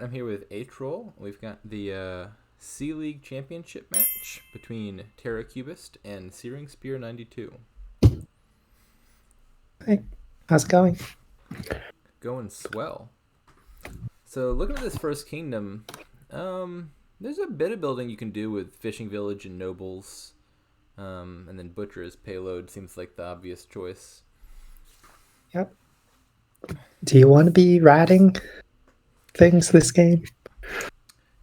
I'm here with HRoll. We've got the Sea League Championship match between terracubist and SearingSpear92. Hey, how's it going? Going swell. So looking at this first kingdom, there's a bit of building you can do with fishing village and nobles, and then butcher as payload seems like the obvious choice. Yep. Do you want to be ratting things this game?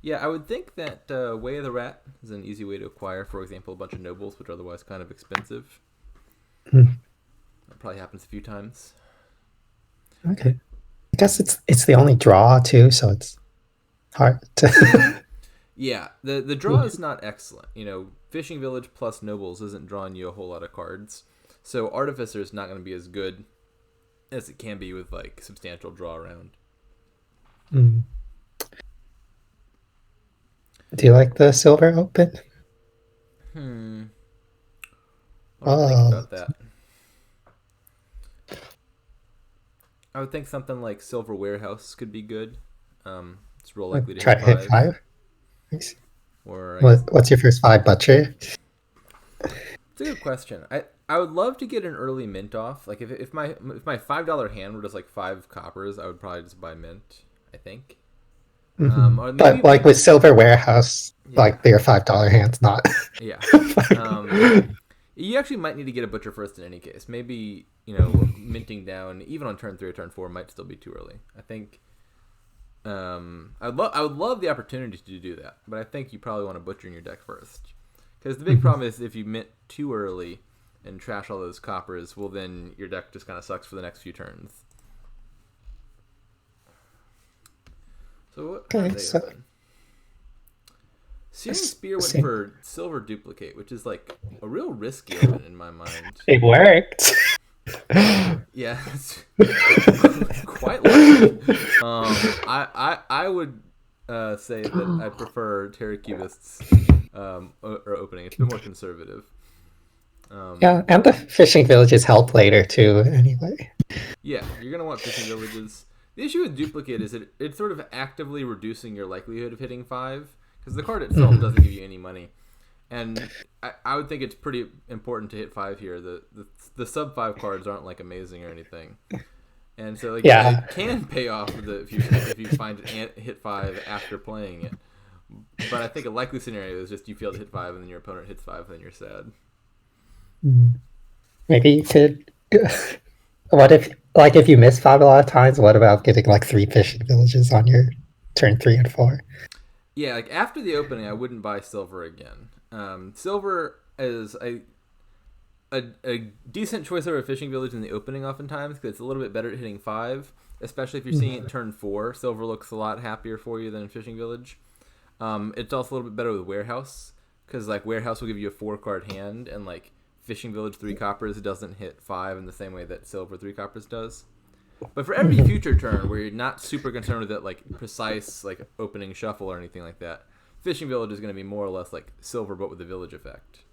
Yeah, I would think that Way of the Rat is an easy way to acquire, for example, a bunch of nobles, which are otherwise kind of expensive. Hmm. That probably happens a few times. Okay. I guess it's the only draw too, so it's hard to. Yeah, the draw is not excellent. Fishing village plus nobles isn't drawing you a whole lot of cards. So artificer is not going to be as good as it can be with like substantial draw around. Mm. Do you like the silver open? What do I think about that? I would think something like Silver Warehouse could be good. It's real likely to Try hit to hit 5. five. Or I guess What's your first 5 butcher? it's a good question. I would love to get an early mint off. Like if my $5 hand were just like 5 coppers, I would probably just buy mint. I think. Or maybe But like with silver warehouse, yeah, like their $5 hands, not. yeah. $5. You actually might need to get a butcher first in any case. Maybe minting down even on turn 3 or turn 4 might still be too early. I think. I would love the opportunity to do that, but I think you probably want to butcher in your deck first, because the big problem is if you mint too early and trash all those coppers, well then your deck just kind of sucks for the next few turns. So what Okay, they so open? Searing Spear went same. for silver duplicate, which is like a real risky open in my mind. It worked. Yeah, it's quite lucky. I would say that I prefer terracubist's or opening. It's a bit more conservative. Yeah, and the fishing villages help later too, anyway. Yeah, you're gonna want fishing villages. The issue with duplicate is that it's sort of actively reducing your likelihood of hitting 5, because the card itself doesn't give you any money. And I would think it's pretty important to hit 5 here. The sub 5 cards aren't like amazing or anything, and so like Yeah. it can pay off if you find it hit 5 after playing it. But I think a likely scenario is just you fail to hit 5 and then your opponent hits 5 and then you're sad. Maybe you could. What if you miss 5 a lot of times? What about getting like 3 fishing villages on your turn 3 and 4? Yeah, like after the opening, I wouldn't buy silver again. Silver is a decent choice over a fishing village in the opening oftentimes, because it's a little bit better at hitting 5, especially if you're seeing it turn 4. Silver looks a lot happier for you than fishing village. It's also a little bit better with warehouse, because like warehouse will give you a 4-card hand, and like fishing village 3 coppers doesn't hit 5 in the same way that silver 3 coppers does. But for every future turn where you're not super concerned with that like precise like opening shuffle or anything like that, fishing village is going to be more or less like silver but with the village effect.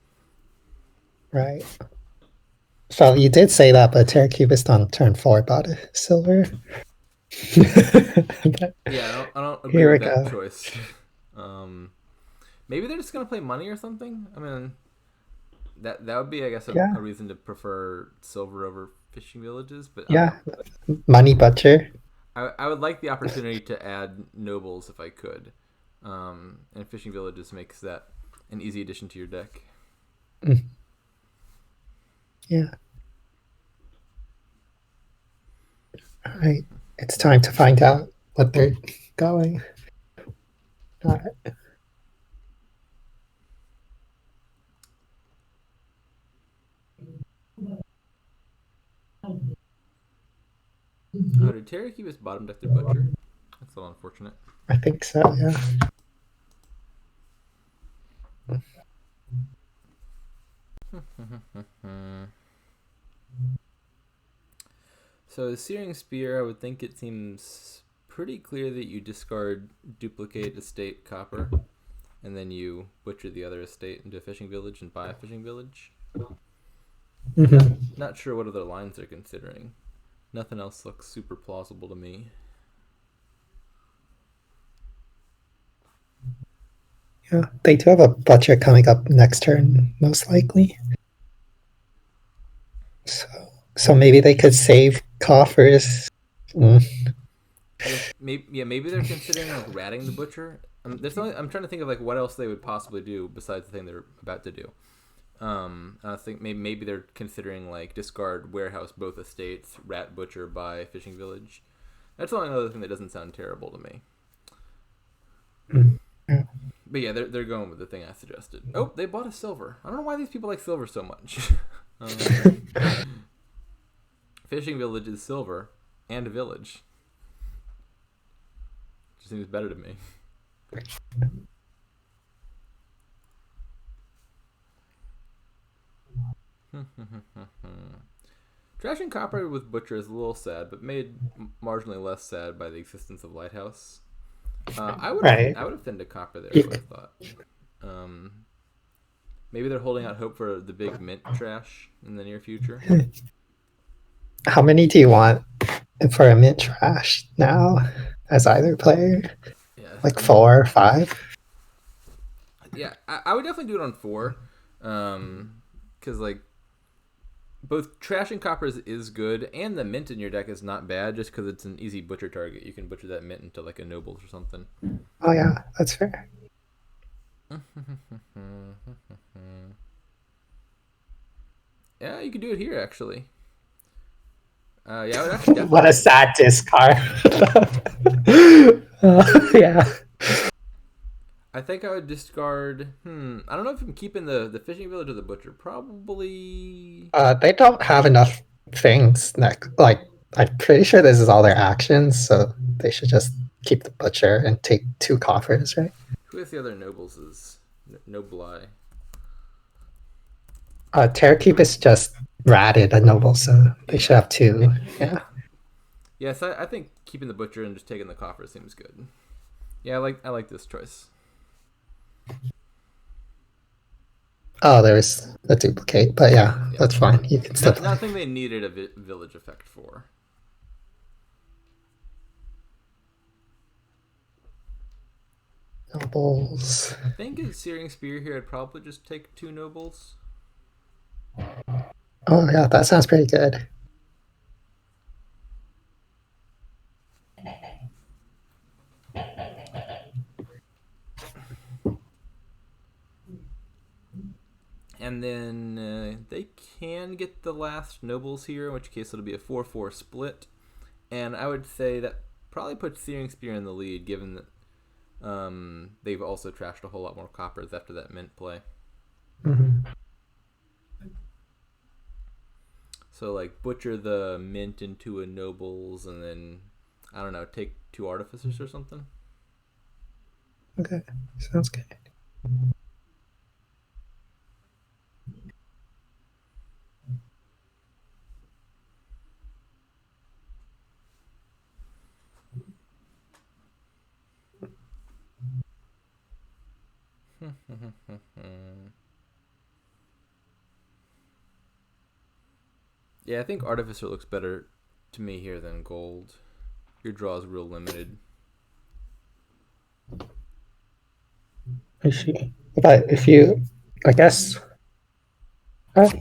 Right. So you did say that, but terracubist on turn 4 bought a silver. Yeah, I don't agree Here with we that go. choice. Maybe they're just going to play money or something. I mean, that would be, I guess, Yeah. a reason to prefer silver over fishing villages. But Yeah. Money butcher. I would like the opportunity to add nobles if I could. And fishing villages makes that an easy addition to your deck. Yeah. All right. It's time to find out what they're going. All right. Oh, did terracubist bottom deck their butcher? That's a little unfortunate. I think so, yeah. So Searing Spear, I would think it seems pretty clear that you discard duplicate estate copper, and then you butcher the other estate into a fishing village and buy a fishing village. Not sure what other lines they're considering. Nothing else looks super plausible to me. Yeah, they do have a butcher coming up next turn, most likely. So maybe they could save coffers. I guess maybe they're considering like ratting the butcher. I'm trying to think of like what else they would possibly do besides the thing they're about to do. I think maybe they're considering like discard warehouse both estates, rat butcher by fishing village. That's the only other thing that doesn't sound terrible to me. Yeah. But yeah, they're going with the thing I suggested. Oh, they bought a silver. I don't know why these people like silver so much. Fishing village is silver and a village. Just seems better to me. Trashing copper with butcher is a little sad, but made marginally less sad by the existence of lighthouse. I would have thinned a copper there. I would have thought. Maybe they're holding out hope for the big mint trash in the near future. How many do you want for a mint trash now as either player? Yeah, like 4 or 5? Yeah, I would definitely do it on 4. Because like both trash and coppers is good, and the mint in your deck is not bad just because it's an easy butcher target. You can butcher that mint into like a nobles or something. Oh yeah, that's fair. Yeah, you can do it here actually. Yeah, I would actually what a sad discard. Yeah. I think I would discard. I don't know if I'm keeping the fishing village or the butcher. Probably. They don't have enough things. Like, I'm pretty sure this is all their actions, so they should just keep the butcher and take 2 coffers, right? Who is the other nobles? Is Nobly? Terracubist just ratted a noble, so they should have 2. Yeah. Yes, I think keeping the butcher and just taking the coffer seems good. Yeah, I like this choice. Oh, there's a duplicate, but yeah, that's fine. You can still play. Nothing they needed a village effect for. Nobles. I think in Searing Spear here, I'd probably just take 2 nobles. Oh yeah, that sounds pretty good. And then they can get the last nobles here, in which case it'll be a 4-4 split. And I would say that probably puts Searing Spear in the lead, given that they've also trashed a whole lot more coppers after that mint play. Mm-hmm. So like butcher the mint into a nobles, and then I don't know, take 2 artificers or something. Okay, sounds good. Yeah, I think Artificer looks better to me here than Gold. Your draw is real limited. I see. But if you, I guess.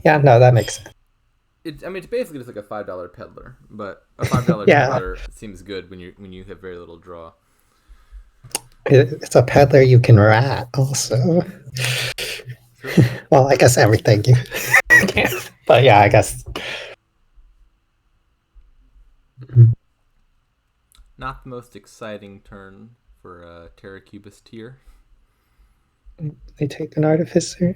Yeah, no, that makes sense. It's basically just like a $5 peddler, but a $5 peddler seems good when you have very little draw. It's a peddler you can rat also. True. Well, I guess everything you can. But yeah, I guess. Not the most exciting turn for terracubist here. They take an artificer.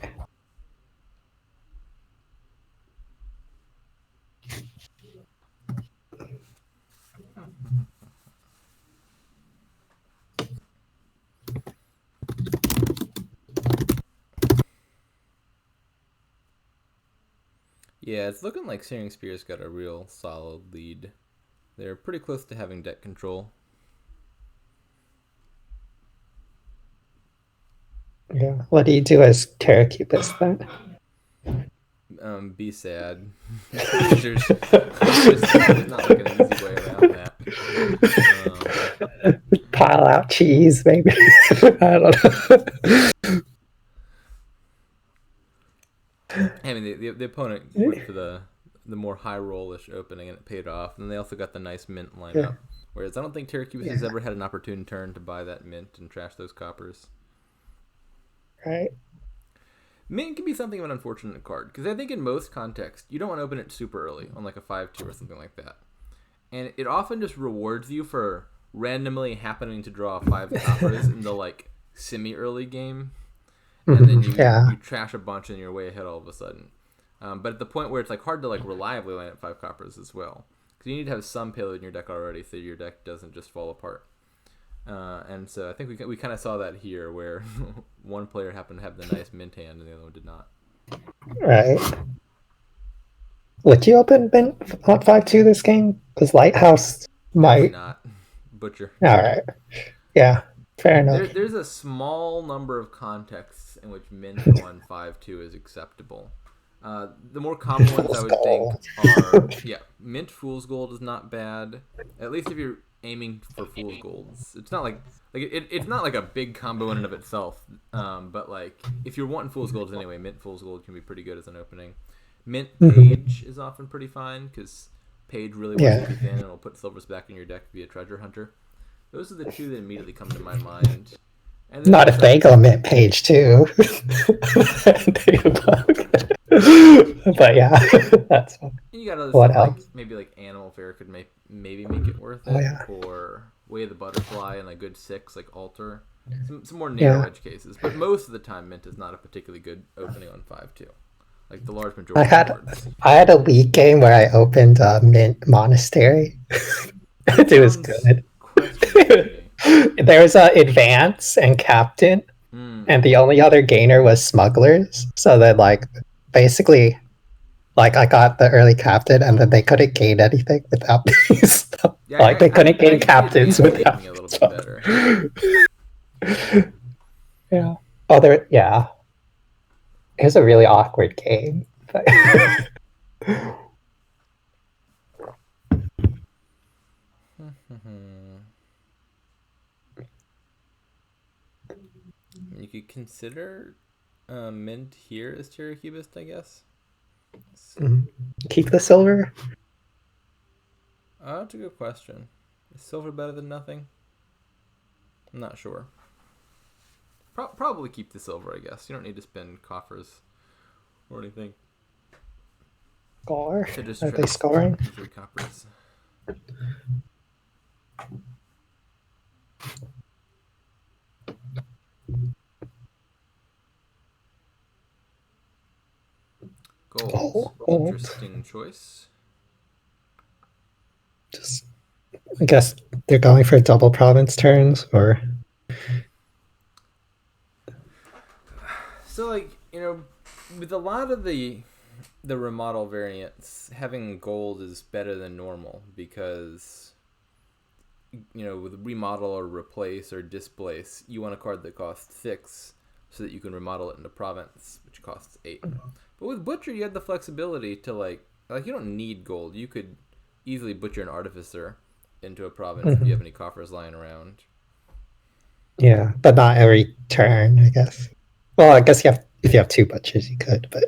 Yeah, it's looking like Searing Spear's got a real solid lead. They're pretty close to having deck control. Yeah. What do you do as terracubist then? Be sad. there's not like an easy way around that. pile out cheese, maybe. I don't know. I mean, the opponent went for the more high rollish opening, and it paid off. And they also got the nice mint lineup. Yeah. Whereas I don't think terracubist has ever had an opportune turn to buy that mint and trash those coppers. Right. Mint can be something of an unfortunate card, because I think in most contexts, you don't want to open it super early, on like a 5-2 or something like that. And it often just rewards you for randomly happening to draw 5 coppers in the like semi-early game. And then you trash a bunch and you're way ahead all of a sudden. But at the point where it's like hard to like reliably line up 5 coppers as well. Because you need to have some payload in your deck already so your deck doesn't just fall apart. And so I think we kind of saw that here, where one player happened to have the nice mint hand and the other one did not. Right. Would you open mint on 5-2 this game? Because Lighthouse might. Not. Butcher. All right. Yeah. Fair enough. There's a small number of contexts in which mint on 5-2 is acceptable. The more common ones I would think are mint Fool's Gold is not bad. At least if you're aiming for Fool's Golds. It's not like it's not like a big combo in and of itself. But like if you're wanting Fool's Golds anyway, mint Fool's Gold can be pretty good as an opening. Mint Page is often pretty fine because Page really wants to be thin and it'll put silvers back in your deck via Treasure Hunter. Those are the two that immediately come to my mind. And not if they go mint Page too. But yeah, that's fun. You got other stuff like maybe like Animal Fair could maybe make it worth it, or Way of the Butterfly and a good 6 like Altar. Some more narrow edge cases, but most of the time mint is not a particularly good opening on 5-2. Like the large majority. I had a league game where I opened mint Monastery. It was good. There was advance and captain, and the only other gainer was smugglers. So that like basically, like I got the early captain, and then they couldn't gain anything without me. So, like they couldn't gain captains without me. A little bit better. Yeah. Oh, yeah. It was a really awkward game. You could consider mint here as terracubist, I guess. Keep the silver? That's a good question. Is silver better than nothing? I'm not sure. Probably keep the silver, I guess. You don't need to spend coffers or anything. Score? Are they scoring? 3 coppers. Gold. Interesting choice. Just, I guess they're going for double province turns, or... So, like, with a lot of the remodel variants, having gold is better than normal because, with remodel or replace or displace, you want a card that costs 6 so that you can remodel it into province, which costs 8. But with Butcher, you have the flexibility to, like you don't need gold. You could easily butcher an Artificer into a province if you have any coffers lying around. Yeah, but not every turn, I guess. Well, I guess if you have 2 butchers, you could, but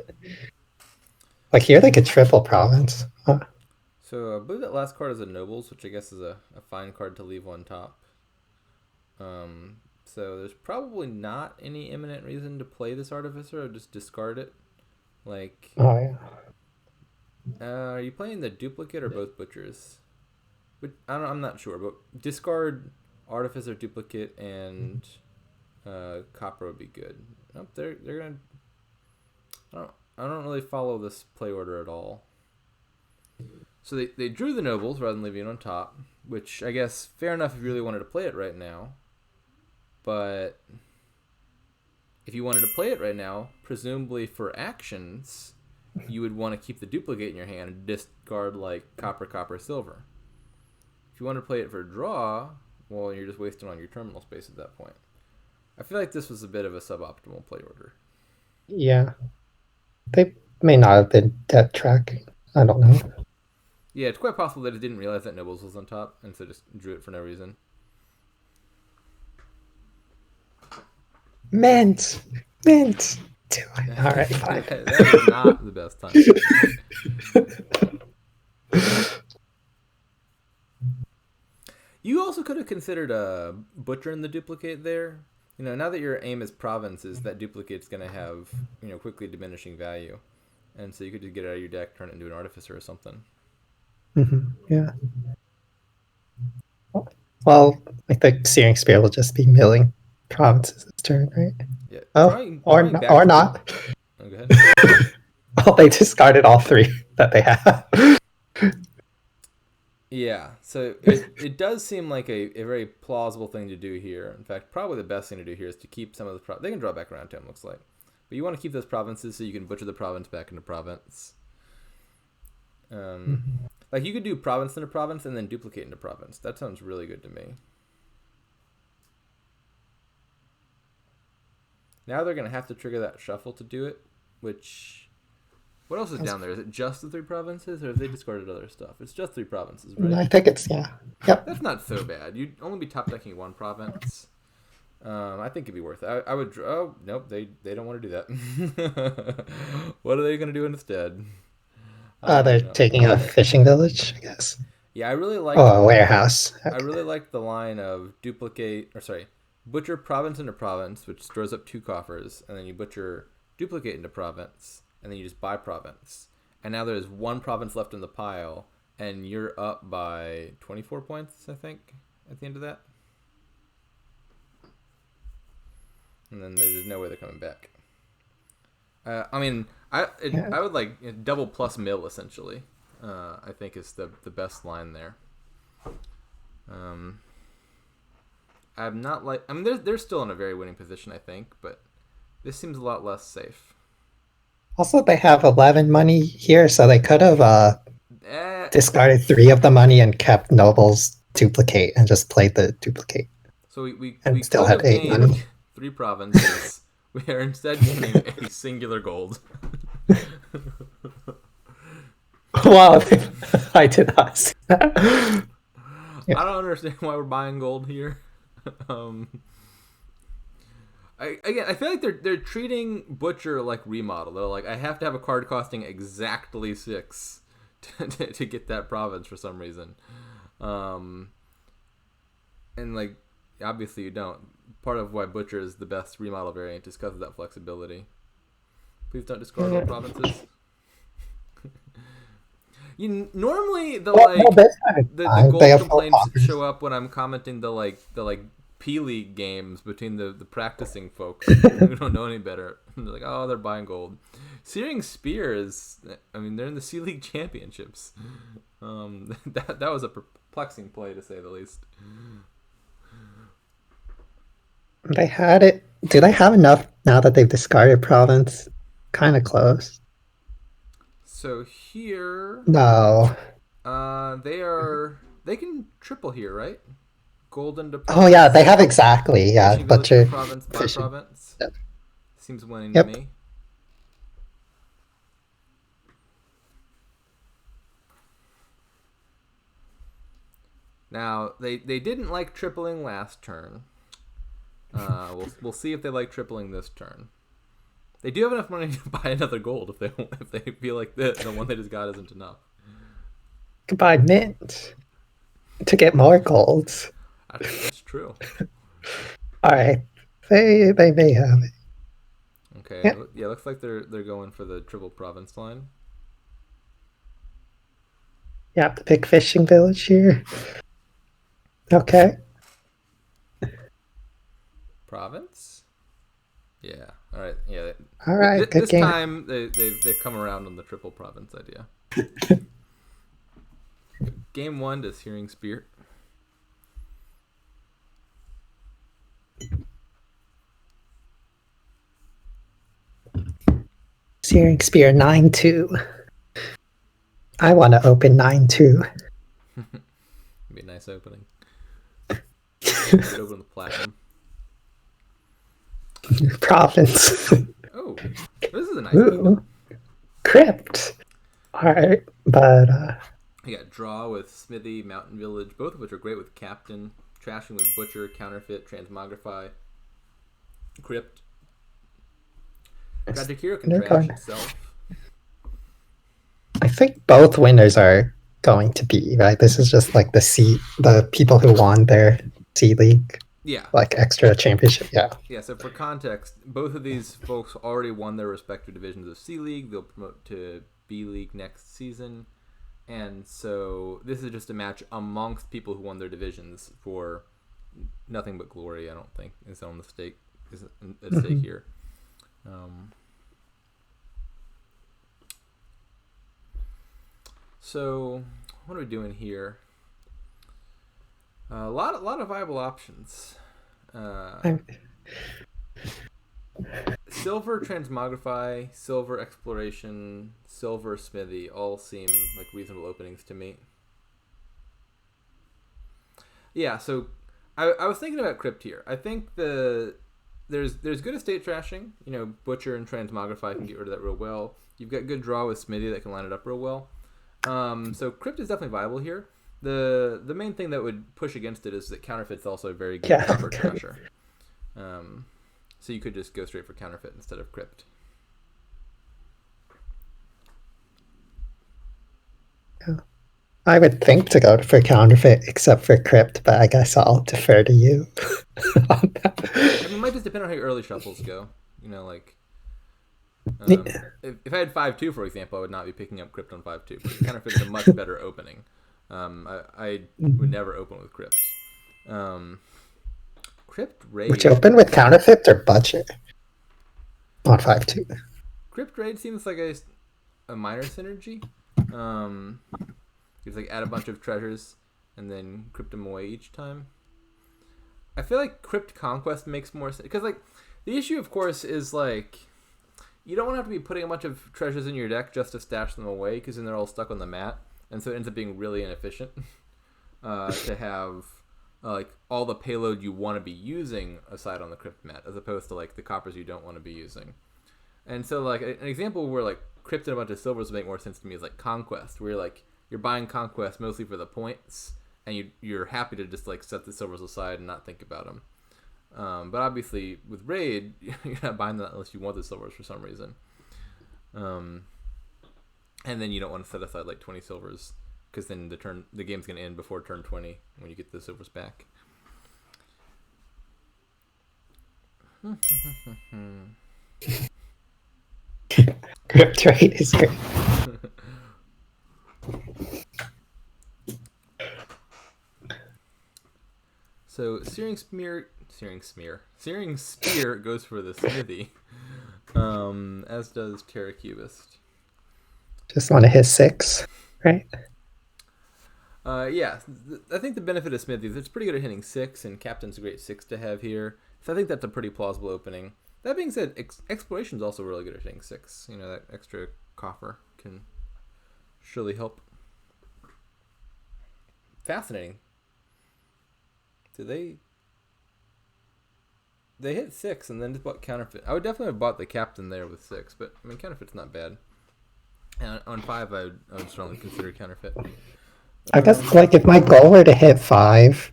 like here they could triple province. Huh? So I believe that last card is a Nobles, which I guess is a fine card to leave on top. So there's probably not any imminent reason to play this Artificer or just discard it. Like, are you playing the duplicate or both butchers? But I'm not sure, but discard Artificer, duplicate, and copper would be good. Nope, they're gonna. I don't really follow this play order at all. So they drew the Nobles rather than leaving it on top, which I guess fair enough if you really wanted to play it right now. But if you wanted to play it right now, presumably for actions, you would want to keep the duplicate in your hand and discard like copper, copper, silver. If you want to play it for draw, well, you're just wasting on your terminal space at that point. I feel like this was a bit of a suboptimal play order. Yeah. They may not have been debt tracking. I don't know. Yeah, it's quite possible that it didn't realize that Nobles was on top, and so just drew it for no reason. Mint. Mint. All right, fine. That is not the best time. You also could have considered butchering the duplicate there. Now that your aim is provinces, that duplicate's going to have quickly diminishing value, and so you could just get it out of your deck, turn it into an artificer or something. Yeah. Well, I think Searing Spear will just be milling provinces this turn, right? Yeah. Or not. Oh, go ahead. Well, they discarded all 3 that they have. Yeah, so it does seem like a very plausible thing to do here. In fact, probably the best thing to do here is to keep some of the they can draw back around to them, looks like. But you want to keep those provinces so you can butcher the province back into province. Like you could do province into province and then duplicate into province. That sounds really good to me. Now they're going to have to trigger that shuffle to do it, which... What else is down there? Is it just the 3 provinces, or have they discarded other stuff? It's just 3 provinces, right? I think it's, yeah. Yep. That's not so bad. You'd only be top decking 1 province. I think it'd be worth it. I would draw... Oh, nope, they don't want to do that. What are they going to do instead? They're taking a fishing village, I guess. Yeah, I really like... a warehouse. Okay. I really like the line of butcher province into province, which throws up 2 coffers, and then you butcher duplicate into province, and then you just buy province. And now there's 1 province left in the pile, and you're up by 24 points, I think, at the end of that. And then there's no way they're coming back. I would like double plus mill, essentially. I think is the best line there. I'm not like... I mean, they're still in a very winning position, I think, but this seems a lot less safe. Also, they have 11 money here, so they could have discarded 3 of the money and kept Noble's duplicate and just played the duplicate. So we still have 8 money. 3 provinces. We are instead gaining a singular gold. Wow, I did not see that. Yeah. I don't understand why we're buying gold here. I feel like they're treating Butcher like Remodel. They're like, I have to have a card costing exactly 6 to get that province for some reason. And like, obviously you don't. Part of why Butcher is the best Remodel variant is because of that flexibility. Please don't discard all provinces. Normally the gold complaints show up when I'm commenting the P-League games between the practicing folks who don't know any better. They're like, oh, they're buying gold. Searing Spear is, I mean, they're in the C-League championships. That was a perplexing play, to say the least. They had it. Do they have enough now that they've discarded province? Kind of close. So here... No. They can triple here, right? Golden to province. Oh yeah, they have exactly. Yeah, Butcher. Province by province. Yep. Seems winning to me. Now they didn't like tripling last turn. We'll see if they like tripling this turn. They do have enough money to buy another gold if they feel like the one they just got isn't enough. Could buy mint to get more golds. I think that's true. All right, they may have it. Okay, yeah, looks like they're going for the triple province line. You have to pick fishing village here. Okay. Province? Yeah. All right. Yeah. All right. This time they've come around on the triple province idea. Game 1 to Searing Spear. SearingSpear92. I want to open 9-2. Be a nice opening. Open the platinum. Province. Oh, this is a nice opening. Crypt. All right, but you got Draw with Smithy, Mountain Village, both of which are great with Captain. Trashing with Butcher, Counterfeit, Transmogrify, Crypt. next Tragic Hero can winner trash card. itself. I think both winners are going to be, right? This is just like the people who won their C League, Yeah. like extra championship. Yeah. Yeah, so for context, both of these folks already won their respective divisions of C League. They'll promote to B League next season. And so this is just a match amongst people who won their divisions for nothing but glory, I don't think, is on the stake at stake here. So what are we doing here? A lot of viable options. Silver Transmogrify, Silver Exploration, Silver Smithy all seem like reasonable openings to me. Yeah, so I was thinking about Crypt here. I think there's good estate trashing. You know, Butcher and Transmogrify can get rid of that real well. You've got good draw with Smithy that can line it up real well. So Crypt is definitely viable here. The main thing that would push against it is that Counterfeit's also a very good copper trasher. So you could just go straight for Counterfeit instead of Crypt. Yeah. I would think to go for Counterfeit except for Crypt, but I guess I'll defer to you on that. I mean, it might just depend on how your early shuffles go. You know, like if I had 5-2, for example, I would not be picking up Crypt on 5-2. Because Counterfeit is a much better opening. I would never open with Crypt. Crypt Raid. Would you open with Counterfeit or Butcher on 5-2? Crypt Raid seems like a minor synergy. You just like add a bunch of treasures and then crypt them away each time. I feel like Crypt Conquest makes more sense because like the issue, of course, is like you don't want to have to be putting a bunch of treasures in your deck just to stash them away because then they're all stuck on the mat, and so it ends up being really inefficient to have like all the payload you want to be using aside on the crypt mat as opposed to like the coppers you don't want to be using. And so like an example where like crypt and a bunch of silvers would make more sense to me is like Conquest, where you're buying Conquest mostly for the points, and you're happy to just like set the silvers aside and not think about them. But obviously with Raid, you're not buying that unless you want the silvers for some reason. And then you don't want to set aside like 20 silvers because then the game's going to end before turn 20 when you get the silvers back. Crypt Raid is great. So SearingSpear goes for the Smithy, as does terracubist. Just want to hit 6, right? Yeah, I think the benefit of Smithy is it's pretty good at hitting 6, and Captain's a great 6 to have here. So I think that's a pretty plausible opening. That being said, Exploration's also really good at hitting 6. You know, that extra coffer can surely help. Fascinating. So they hit 6 and then just bought Counterfeit. I would definitely have bought the Captain there with 6, but I mean Counterfeit's not bad. And on 5, I would strongly consider Counterfeit. I guess like if my goal were to hit 5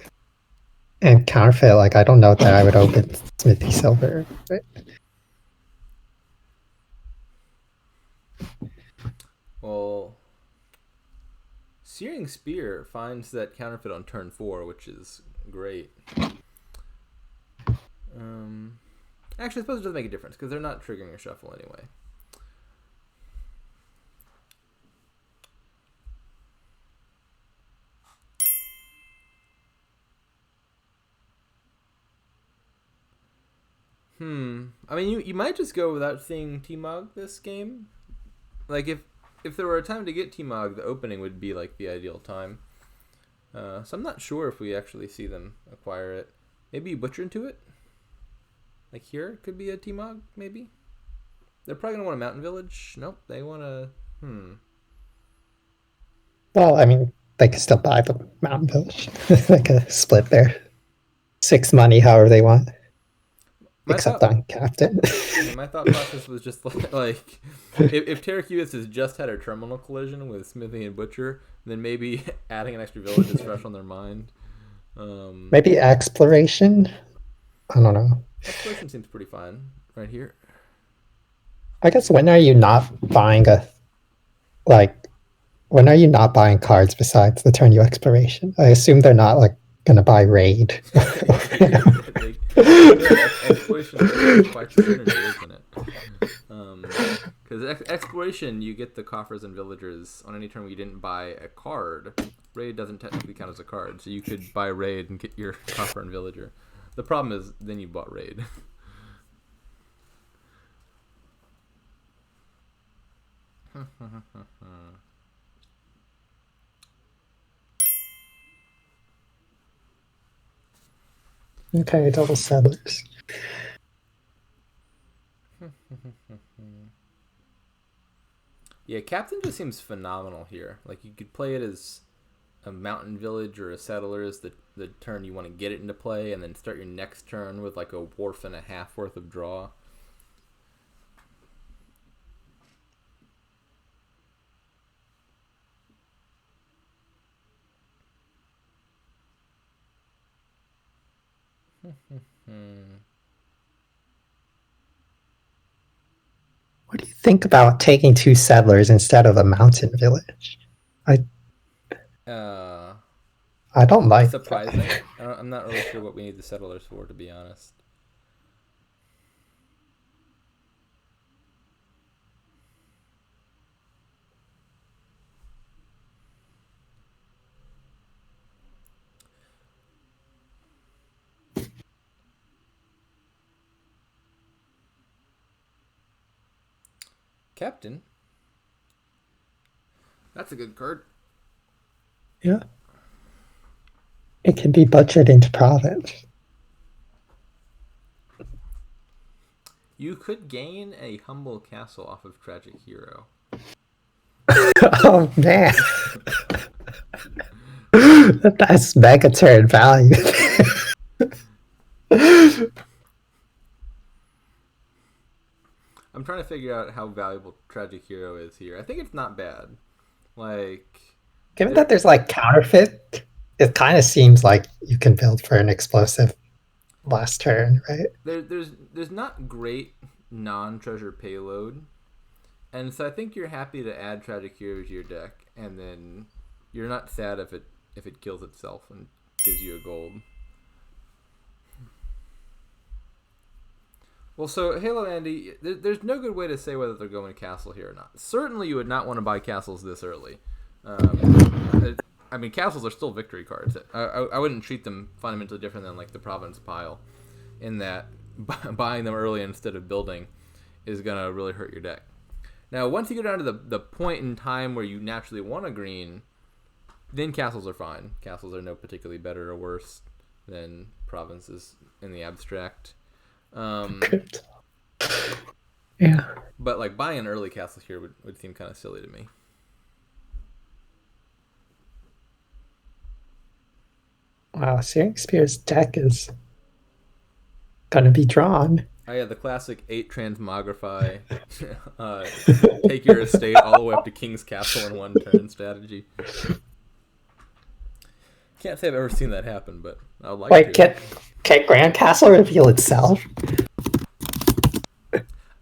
and Counterfeit, like I don't know that I would open Smithy Silver. Right? Well, Searing Spear finds that Counterfeit on turn 4, which is great. Actually, I suppose it doesn't make a difference because they're not triggering a shuffle anyway. I mean, you might just go without seeing T-Mog this game. Like, if there were a time to get T-Mog, the opening would be, like, the ideal time. So I'm not sure if we actually see them acquire it. Maybe you butcher into it? Like here, it could be a T-Mog, maybe? They're probably going to want a Mountain Village. Nope, they want a... Well, I mean, they could still buy the Mountain Village. Like a split there. 6 money, however they want. Except on Captain. My thought process was just like if terracubist has just had a terminal collision with Smithy and Butcher, then maybe adding an extra village is fresh on their mind. Maybe Exploration? I don't know. Exploration seems pretty fine right here. I guess when are you not buying like when are you not buying cards besides the turn you exploration? I assume they're not like gonna buy raid. Exploration is quite the synergy, isn't it? Because exploration, you get the coffers and villagers on any turn where you didn't buy a card. Raid doesn't technically count as a card, so you could buy raid and get your coffer and villager. The problem is then you bought raid. Okay, double settlers. Yeah, Captain just seems phenomenal here. Like, you could play it as a mountain village or a settlers the turn you want to get it into play, and then start your next turn with like a wharf and a half worth of draw. What do you think about taking 2 settlers instead of a mountain village? I don't like surprising. I'm not really sure what we need the settlers for, to be honest. Captain. That's a good card. Yeah. It can be budgeted into province. You could gain a humble castle off of Tragic Hero. Oh man. That's mega turn value. I'm trying to figure out how valuable Tragic Hero is here. I think it's not bad. Like, given that there's like counterfeit, it kind of seems like you can build for an explosive last turn, right? There's not great non-treasure payload, and so I think you're happy to add Tragic Hero to your deck, and then you're not sad if it kills itself and gives you a gold. Well, so Halo Andy, there's no good way to say whether they're going castle here or not. Certainly, you would not want to buy castles this early. I mean, castles are still victory cards. I wouldn't treat them fundamentally different than like the province pile, in that buying them early instead of building is gonna really hurt your deck. Now, once you get down to the point in time where you naturally want a green, then castles are fine. Castles are no particularly better or worse than provinces in the abstract. Yeah. But like buying an early castle here would seem kind of silly to me. Wow, SearingSpear's deck is gonna be drawn. Oh yeah, the classic 8 transmogrify, take your estate all the way up to King's Castle in one turn strategy. Can't say I've ever seen that happen, but I'd like to. Wait, can Grand Castle reveal itself?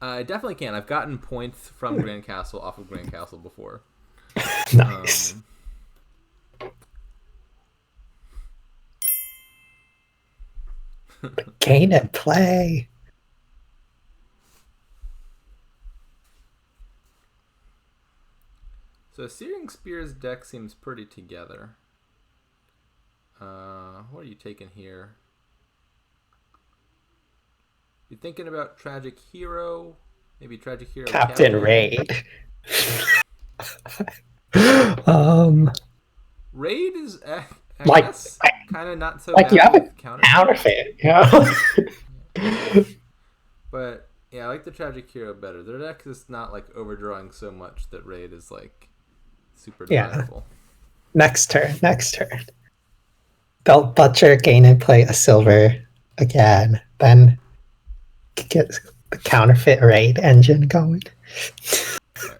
I definitely can. I've gotten points from Grand Castle off of Grand Castle before. Nice. Gain and play. So SearingSpear's deck seems pretty together. What are you taking here? You thinking about Tragic Hero? Maybe Tragic Hero Captain Raid. Raid is like guess, kind of not so like bad. You have a counterfeit. Yeah. But yeah, I like the Tragic Hero better. Their deck is not like overdrawing so much that Raid is like super deniable. Next turn. They'll butcher, gain and play a silver again. Then get the counterfeit Raid engine going.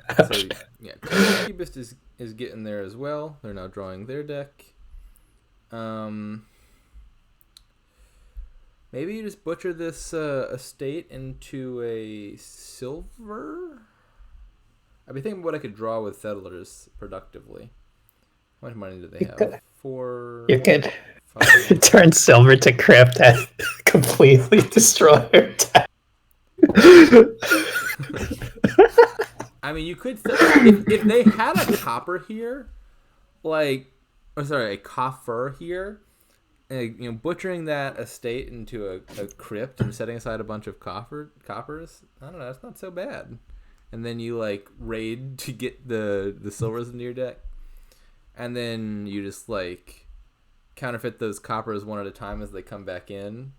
Right, so yeah, terracubist is getting there as well. They're now drawing their deck. Maybe you just butcher this estate into a silver? I'd be thinking what I could draw with settlers productively. How much money do they have? 4. You could 5. turn silver to crypt and completely destroy your deck. I mean, you could if they had a copper here, a coffer here, butchering that estate into a crypt and setting aside a bunch of coppers. I don't know, that's not so bad. And then you raid to get the silvers into your deck, and then you just counterfeit those coppers one at a time as they come back in,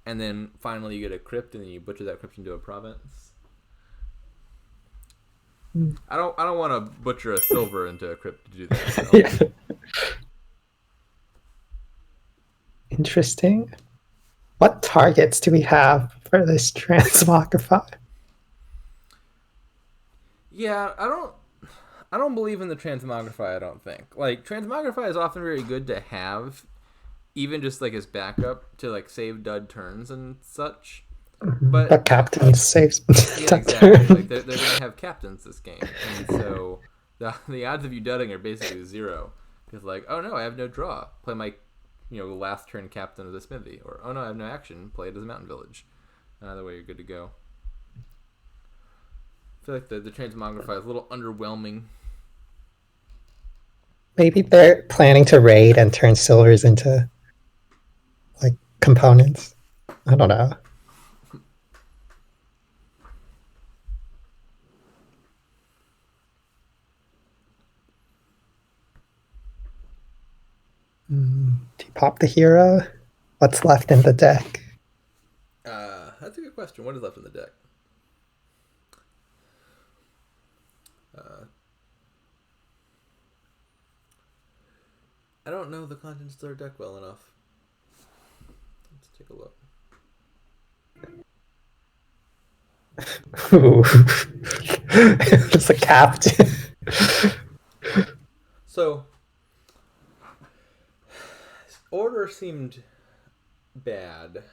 and then finally you get a crypt, and then you butcher that crypt into a province. I don't want to butcher a silver into a crypt to do that. So. Yeah. Interesting. What targets do we have for this transmogrify? Yeah, I don't believe in the transmogrify. I don't think transmogrify is often very good to have, even just as backup to save dud turns and such. But captain saves. Yeah, exactly. They're gonna have captains this game, and so the odds of you dudding are basically 0. Because oh no, I have no draw. Play my last turn captain of the smithy, or oh no, I have no action. Play it as a mountain village. Either way, you're good to go. I feel like the transmogrify is a little underwhelming. Maybe they're planning to raid and turn silvers into components. I don't know. Do you pop the hero? What's left in the deck? That's a good question. What is left in the deck? I don't know the contents of their deck well enough. Let's take a look. Ooh. Just a captain. So, order seemed bad,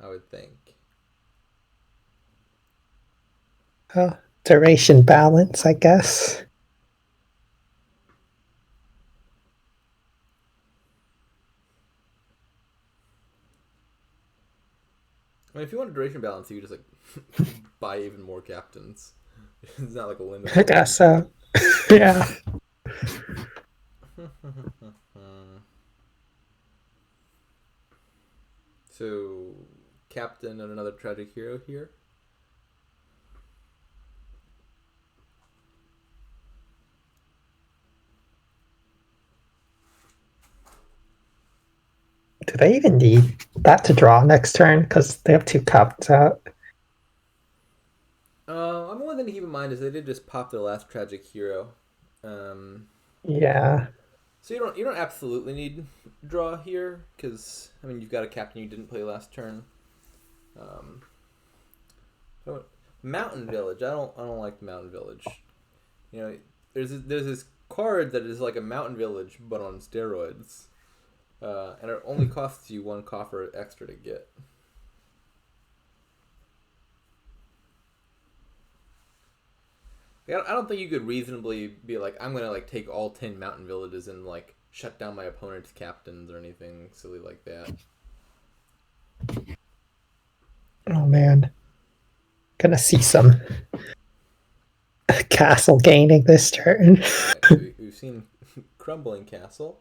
I would think. Duration balance, I guess. I mean, if you want a duration balance, you just buy even more captains. It's not a limit. I guess so. Yeah. So, captain and another tragic hero here. Do they even need that to draw next turn? Because they have 2 captains out. I'm only thing to keep in mind is they did just pop their last tragic hero. Yeah. So you don't absolutely need draw here because you've got a captain you didn't play last turn. Mountain Village. I don't like the Mountain Village. There's this card that is like a Mountain Village but on steroids, and it only costs you 1 coffer extra to get. I don't think you could reasonably be I'm gonna take all 10 mountain villages and shut down my opponent's captains or anything silly like that. Oh man, gonna see some castle gaining this turn. Right, we've seen crumbling castle.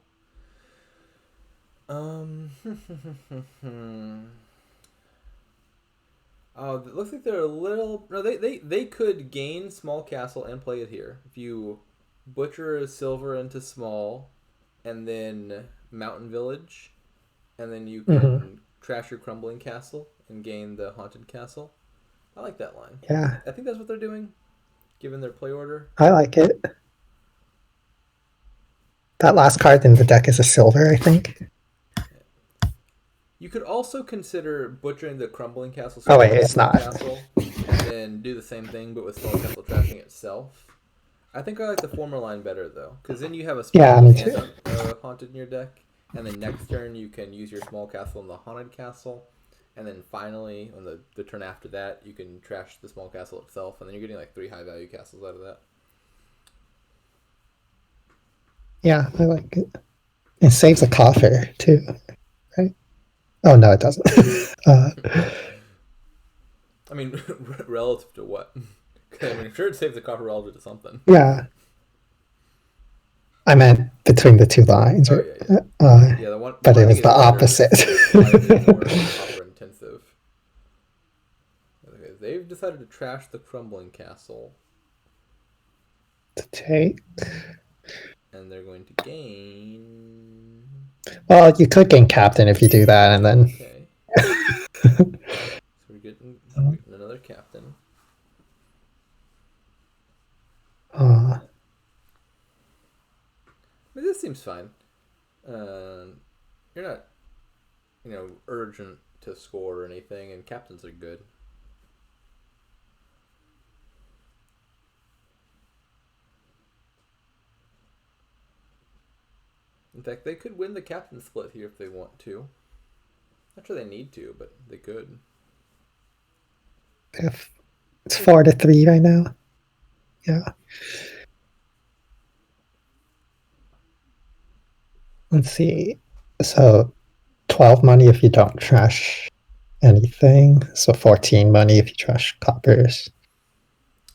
Oh, it looks like they're a little... No, they could gain small castle and play it here. If you butcher a silver into small, and then mountain village, and then you can trash your crumbling castle and gain the haunted castle. I like that line. Yeah. I think that's what they're doing, given their play order. I like it. That last card in the deck is a silver, I think. You could also consider butchering the crumbling castle. Oh wait, it's not. Castle, and then do the same thing, but with small castle trashing itself. I think I like the former line better though, because then you have a small me too. haunted in your deck, and then next turn you can use your small castle in the haunted castle, and then finally on the turn after that you can trash the small castle itself, and then you're getting like 3 high value castles out of that. Yeah, I like it. It saves a coffer too, right? Oh no, it doesn't. I mean, relative to what? I mean, sure, it saves the coffer relative to something. Yeah. I meant between the 2 lines. Oh, Right? Yeah, the one, but one it was thing the is opposite. slightly more copper intensive. Okay, they've decided to trash the crumbling castle. To take. And they're going to gain. Well, you could gain captain if you do that, and then. Okay. So we're getting another captain. I mean, this seems fine. You're not, urgent to score or anything, and captains are good. In fact, they could win the captain split here if they want to. Not sure they need to, but they could. It's 4-3 right now. Yeah. Let's see. So 12 money if you don't trash anything. So 14 money if you trash coppers.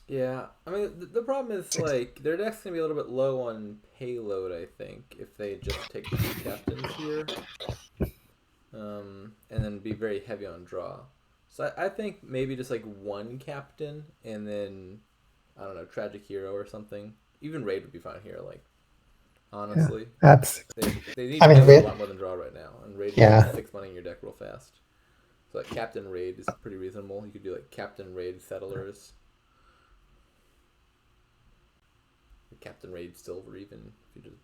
Yeah, I mean, the problem is, like, their deck's going to be a little bit low on payload, I think, if they just take 2 captains here. And then be very heavy on draw. So I think maybe just, like, 1 captain, and then, I don't know, Tragic Hero or something. Even Raid would be fine here, like, honestly. Yeah, that's... They need to do a lot more than draw right now, and Raid gets 6 money in your deck real fast. So, like, Captain Raid is pretty reasonable. You could do, like, Captain Raid Settlers. Captain Raid Silver, even if you just...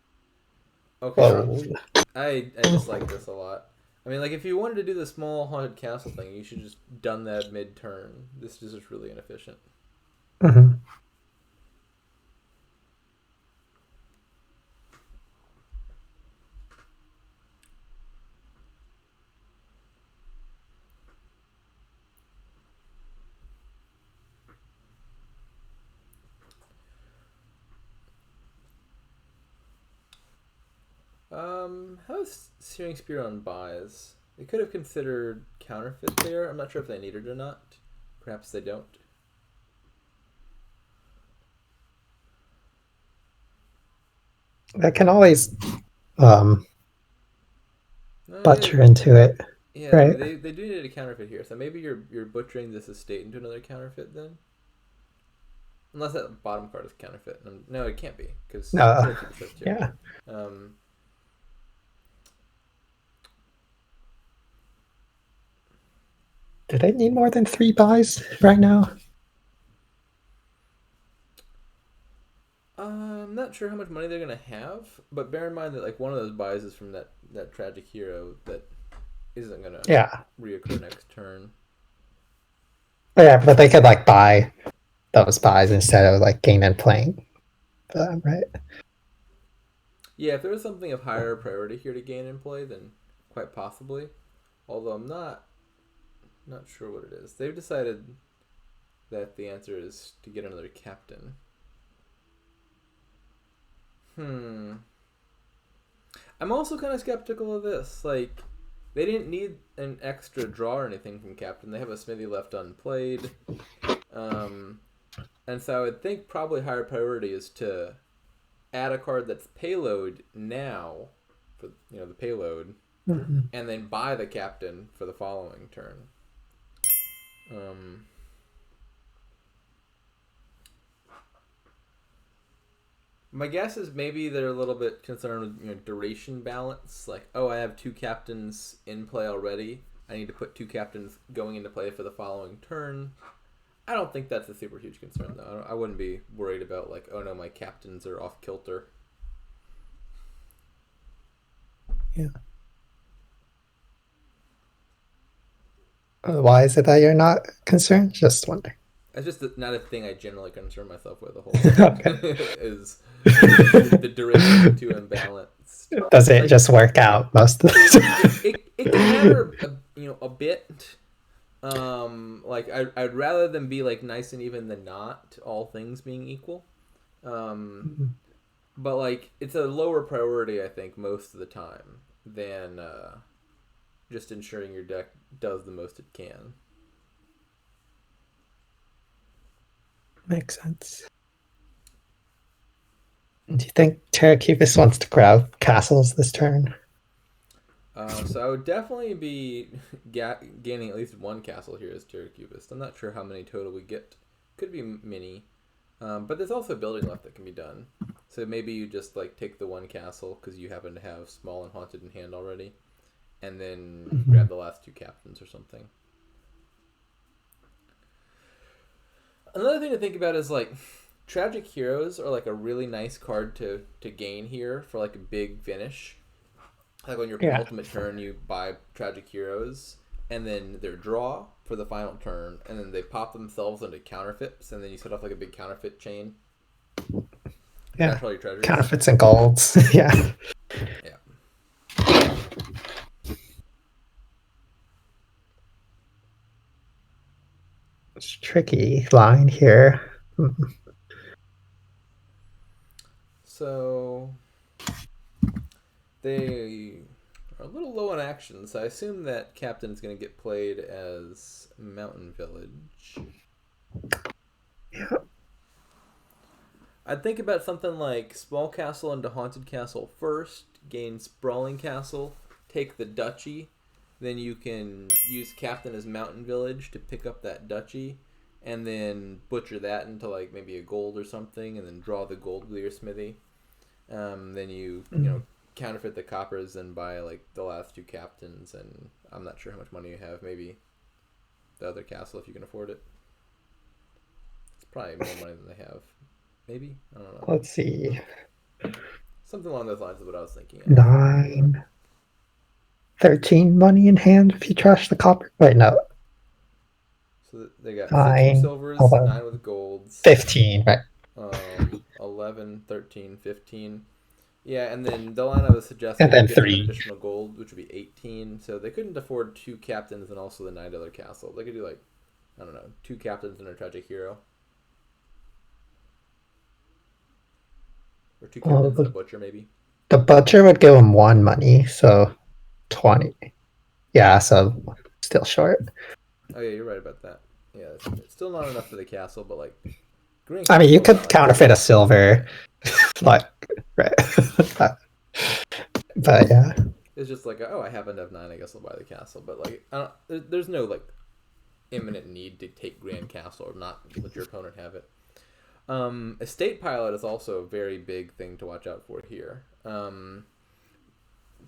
Okay, I just like this a lot. I mean, like, if you wanted to do the small haunted castle thing, you should just done that mid-turn. This is just really inefficient. Mm-hmm. How's SearingSpear on buys? They could have considered counterfeit there. I'm not sure if they need it or not. Perhaps they don't. I can always butcher into it. Yeah, right? I mean, they do need a counterfeit here, so maybe you're butchering this estate into another counterfeit then? Unless that bottom card is counterfeit. No, it can't be, because yeah. Do they need more than 3 buys right now? I'm not sure how much money they're gonna have, but bear in mind that, like, one of those buys is from that Tragic Hero that isn't gonna reoccur next turn. Yeah, but they could, like, buy those buys instead of, like, gain and playing them, right? Yeah, if there was something of higher priority here to gain and play, then quite possibly. Although I'm not sure what it is. They've decided that the answer is to get another captain. I'm also kind of skeptical of this. Like, they didn't need an extra draw or anything from captain. They have a Smithy left unplayed. And so I would think probably higher priority is to add a card that's payload now for, the payload, and then buy the captain for the following turn. My guess is maybe they're a little bit concerned with duration balance. Like, oh, I have 2 captains in play already. I need to put 2 captains going into play for the following turn. I don't think that's a super huge concern, though. I wouldn't be worried about, like, oh no, my captains are off kilter. Yeah. Why is it that you're not concerned? Just wondering. It's just not a thing I generally concern myself with a whole lot. Is the duration too imbalanced. Does it just work out most of the time? It can matter, a bit. Like I'd rather them be like nice and even than not, all things being equal. But like it's a lower priority, I think, most of the time than just ensuring your deck does the most it can. Makes sense. Do you think terracubist wants to grab castles this turn? So I would definitely be gaining at least one castle here as terracubist. I'm not sure how many total we get. Could be many. But there's also building left that can be done. So maybe you just like take the one castle because you happen to have small and haunted in hand already, and then grab the last two captains or something. Another thing to think about is like tragic heroes are like a really nice card to gain here for like a big finish. Like on your penultimate turn, you buy tragic heroes, and then their draw for the final turn, and then they pop themselves into counterfeits, and then you set off like a big counterfeit chain. Yeah, all your counterfeits and golds. Yeah. It's a tricky line here. So they are a little low on action, so I assume that captain is going to get played as Mountain Village. Yeah. I'd think about something like Small Castle into Haunted Castle first, gain Sprawling Castle, take the Duchy, then you can use Captain as Mountain Village to pick up that Duchy, and then butcher that into like maybe a gold or something, and then draw the gold with your smithy. Then you counterfeit the coppers and buy like the last two captains, and I'm not sure how much money you have. Maybe the other castle if you can afford it. It's probably more money than they have. Maybe? I don't know. Let's see. Something along those lines is what I was thinking of. 9, 13 money in hand if you trash the copper. Wait, no. So they got 9, 6 with silvers, 11, 9 with golds. 15, right. 11, 13, 15. Yeah, and then the line I was suggesting and then would give 3 them additional gold, which would be 18. So they couldn't afford 2 captains and also the $9 castle. They could do like, I don't know, 2 captains and a tragic hero. Or 2 captains and a butcher, maybe. The butcher would give him 1 money, so 20. Yeah, so still short. Oh yeah, you're right about that. Yeah, it's still not enough for the castle, but like, I mean, you could counterfeit a silver, like, right? but yeah, it's just like, oh, I happen to have 9. I guess I'll buy the castle. But like, there's no like imminent need to take Grand Castle or not let your opponent have it. Estate pilot is also a very big thing to watch out for here.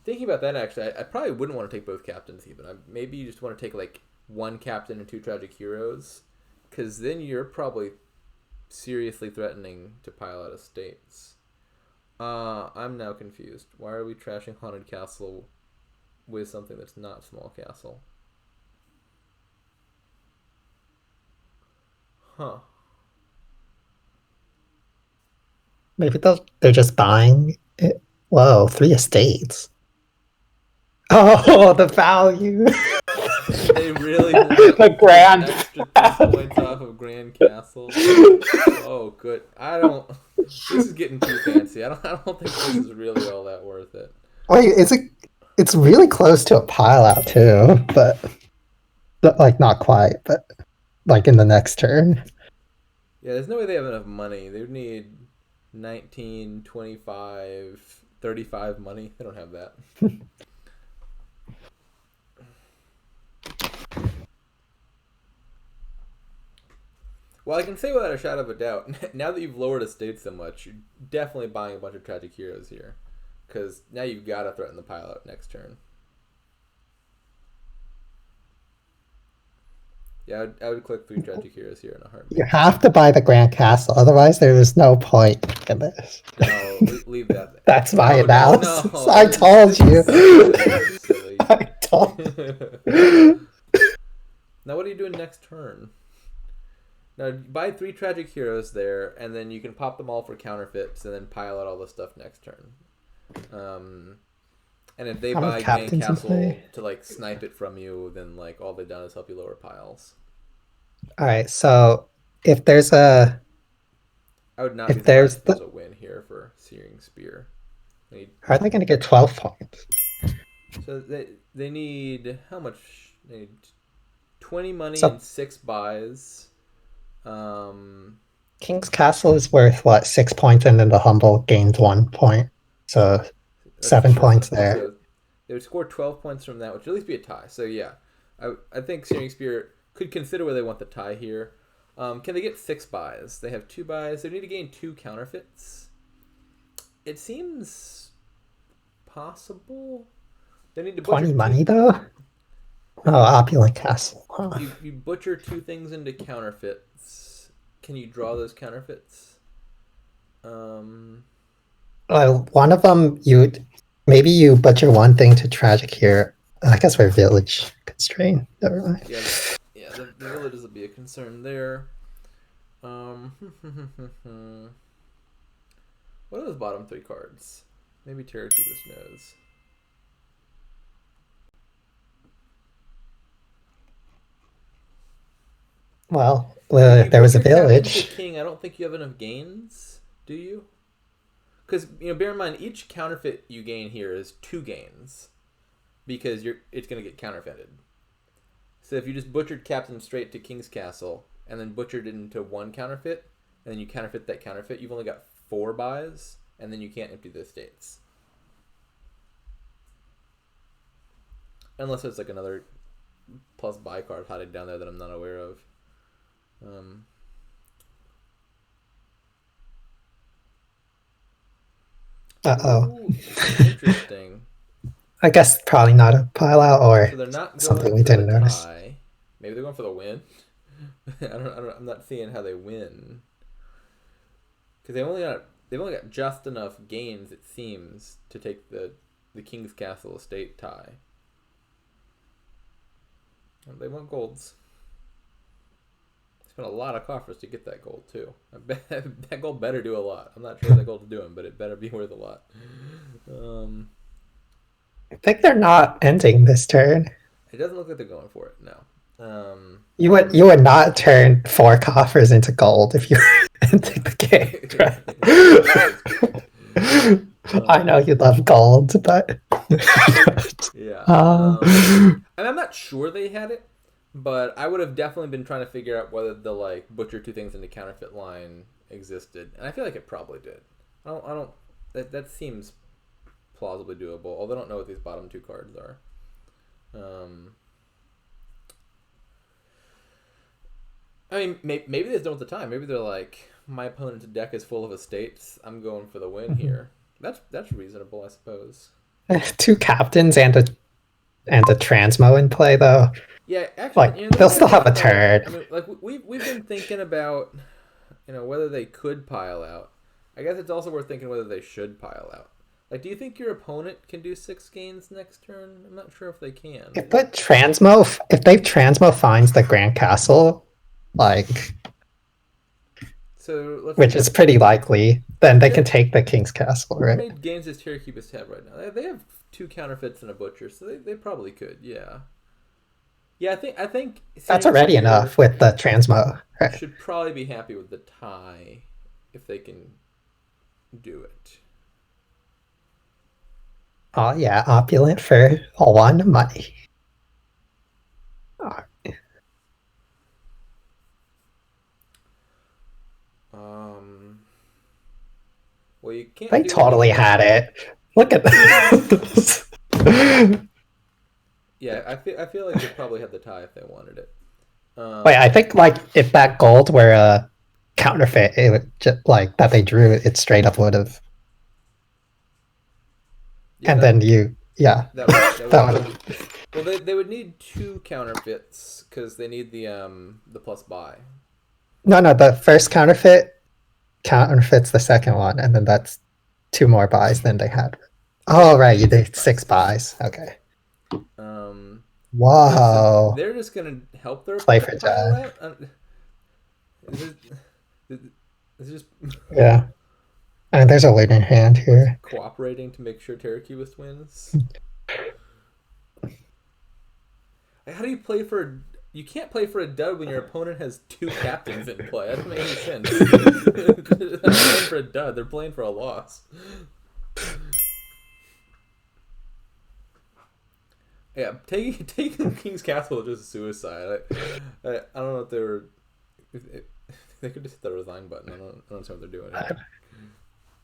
Thinking about that, actually, I probably wouldn't want to take both captains even. Maybe you just want to take like 1 captain and 2 tragic heroes, because then you're probably seriously threatening to pile out estates. I'm now confused. Why are we trashing Haunted Castle with something that's not Small Castle? Huh. Maybe they're just buying it. Whoa, 3 estates. Oh, the value. They really want the grand extra 10 points off of Grand Castle. Oh, good. This is getting too fancy. I don't think this is really all that worth it. Wait, it's really close to a pile out too, but like not quite, but like in the next turn. Yeah, there's no way they have enough money. They would need 19, 25, 35 money. They don't have that. Well, I can say without a shadow of a doubt, now that you've lowered estates so much, you're definitely buying a bunch of tragic heroes here. Because now you've got to threaten the pile out next turn. Yeah, I would click 3 tragic heroes here in a heartbeat. You have to buy the Grand Castle, otherwise there is no point in this. No, leave that there. That's my analysis. No. I told you. Silly. I told you. Now what are you doing next turn? Now buy 3 tragic heroes there, and then you can pop them all for counterfeits, and then pile out all the stuff next turn. And if they How many buy Gain captains in Castle play? to like snipe it from you, then like all they've done is help you lower piles. All right, so if there's a I would not be if surprised there's if there's the a win here for Searing Spear. They need, how are they going to get 12 points? so they need how much? They need 20 money So and 6 buys. Um, King's Castle is worth what, 6 points, and then the Humble gains 1 point. So that's 7 points true. there. So they would score 12 points from that, which would at least be a tie. So yeah, I think Searing Spear could consider whether they want the tie here. Can they get 6 buys? They have 2 buys. They need to gain 2 counterfeits. It seems possible. They need to butcher 20 two. money though? Oh, Opulent Castle. Huh. You butcher 2 things into counterfeits. Can you draw those counterfeits? One of them, maybe you butcher one thing to tragic here. I guess we're village constrained. Never mind. Yeah. The villages will be a concern there. What are those bottom 3 cards? Maybe terracubist knows. Well, If you there was a butcher captain to village. king, I don't think you have enough gains. Do you? Because bear in mind, each counterfeit you gain here is 2 gains, because it's gonna get counterfeited. So if you just butchered captain straight to King's Castle and then butchered it into 1 counterfeit, and then you counterfeit that counterfeit, you've only got 4 buys, and then you can't empty the estates. Unless there's like another plus buy card hiding down there that I'm not aware of. Uh-oh. Ooh, interesting. I guess probably not a pile out or So they're not something going we for the didn't notice. tie. Maybe they're going for the win. I'm not seeing how they win, because they've only got just enough gains, it seems, to take the King's Castle estate tie. And they want golds. They spent a lot of coffers to get that gold too. I bet that gold better do a lot. I'm not sure what that gold's doing, but it better be worth a lot. I think they're not ending this turn. It doesn't look like they're going for it. No. You would not turn 4 coffers into gold if you were ending the game. Right? I know you love gold, but yeah. I'm not sure they had it, but I would have definitely been trying to figure out whether the like butcher 2 things into counterfeit line existed, and I feel like it probably did. I don't. That seems plausibly doable. Although I don't know what these bottom 2 cards are. I mean, maybe they just don't have the time. Maybe they're like, my opponent's deck is full of estates. I'm going for the win here. That's reasonable, I suppose. 2 captains and a transmo in play though. Yeah, actually, like they'll still have a turn. I mean, like we've been thinking about, whether they could pile out. I guess it's also worth thinking whether they should pile out. Like, do you think your opponent can do 6 gains next turn? I'm not sure if they can. If they transmo finds the Grand Castle, like, so which is pretty likely, then they can take the King's Castle, right? How many gains does terracubist have right now? They have 2 counterfeits and a butcher, so they probably could. Yeah. Yeah, I think that's already enough with the transmo. Right? Should probably be happy with the tie if they can do it. Oh yeah, opulent for 1 money. Oh. Well, you can't. They totally had it. Look at this. Yeah, I feel like they probably had the tie if they wanted it. Wait, I think like if that gold were a counterfeit, it would just like that they drew, it straight up would have. Yeah, and then that would. Well, they would need 2 counterfeits because they need the plus buy. No, the first counterfeits the second one, and then that's 2 more buys than they had. Oh right, you did 6 buys. Okay. Wow. So they're just gonna help their play for John. It's just yeah. And there's a winning hand here. Cooperating to make sure terracubist wins. How do you play for? You can't play for a dud when your opponent has 2 captains in play. That doesn't make any sense. They're not playing for a dud. They're playing for a loss. Yeah, taking King's Castle is just suicide. I don't know if they were. They could just hit the resign button. I don't know what they're doing.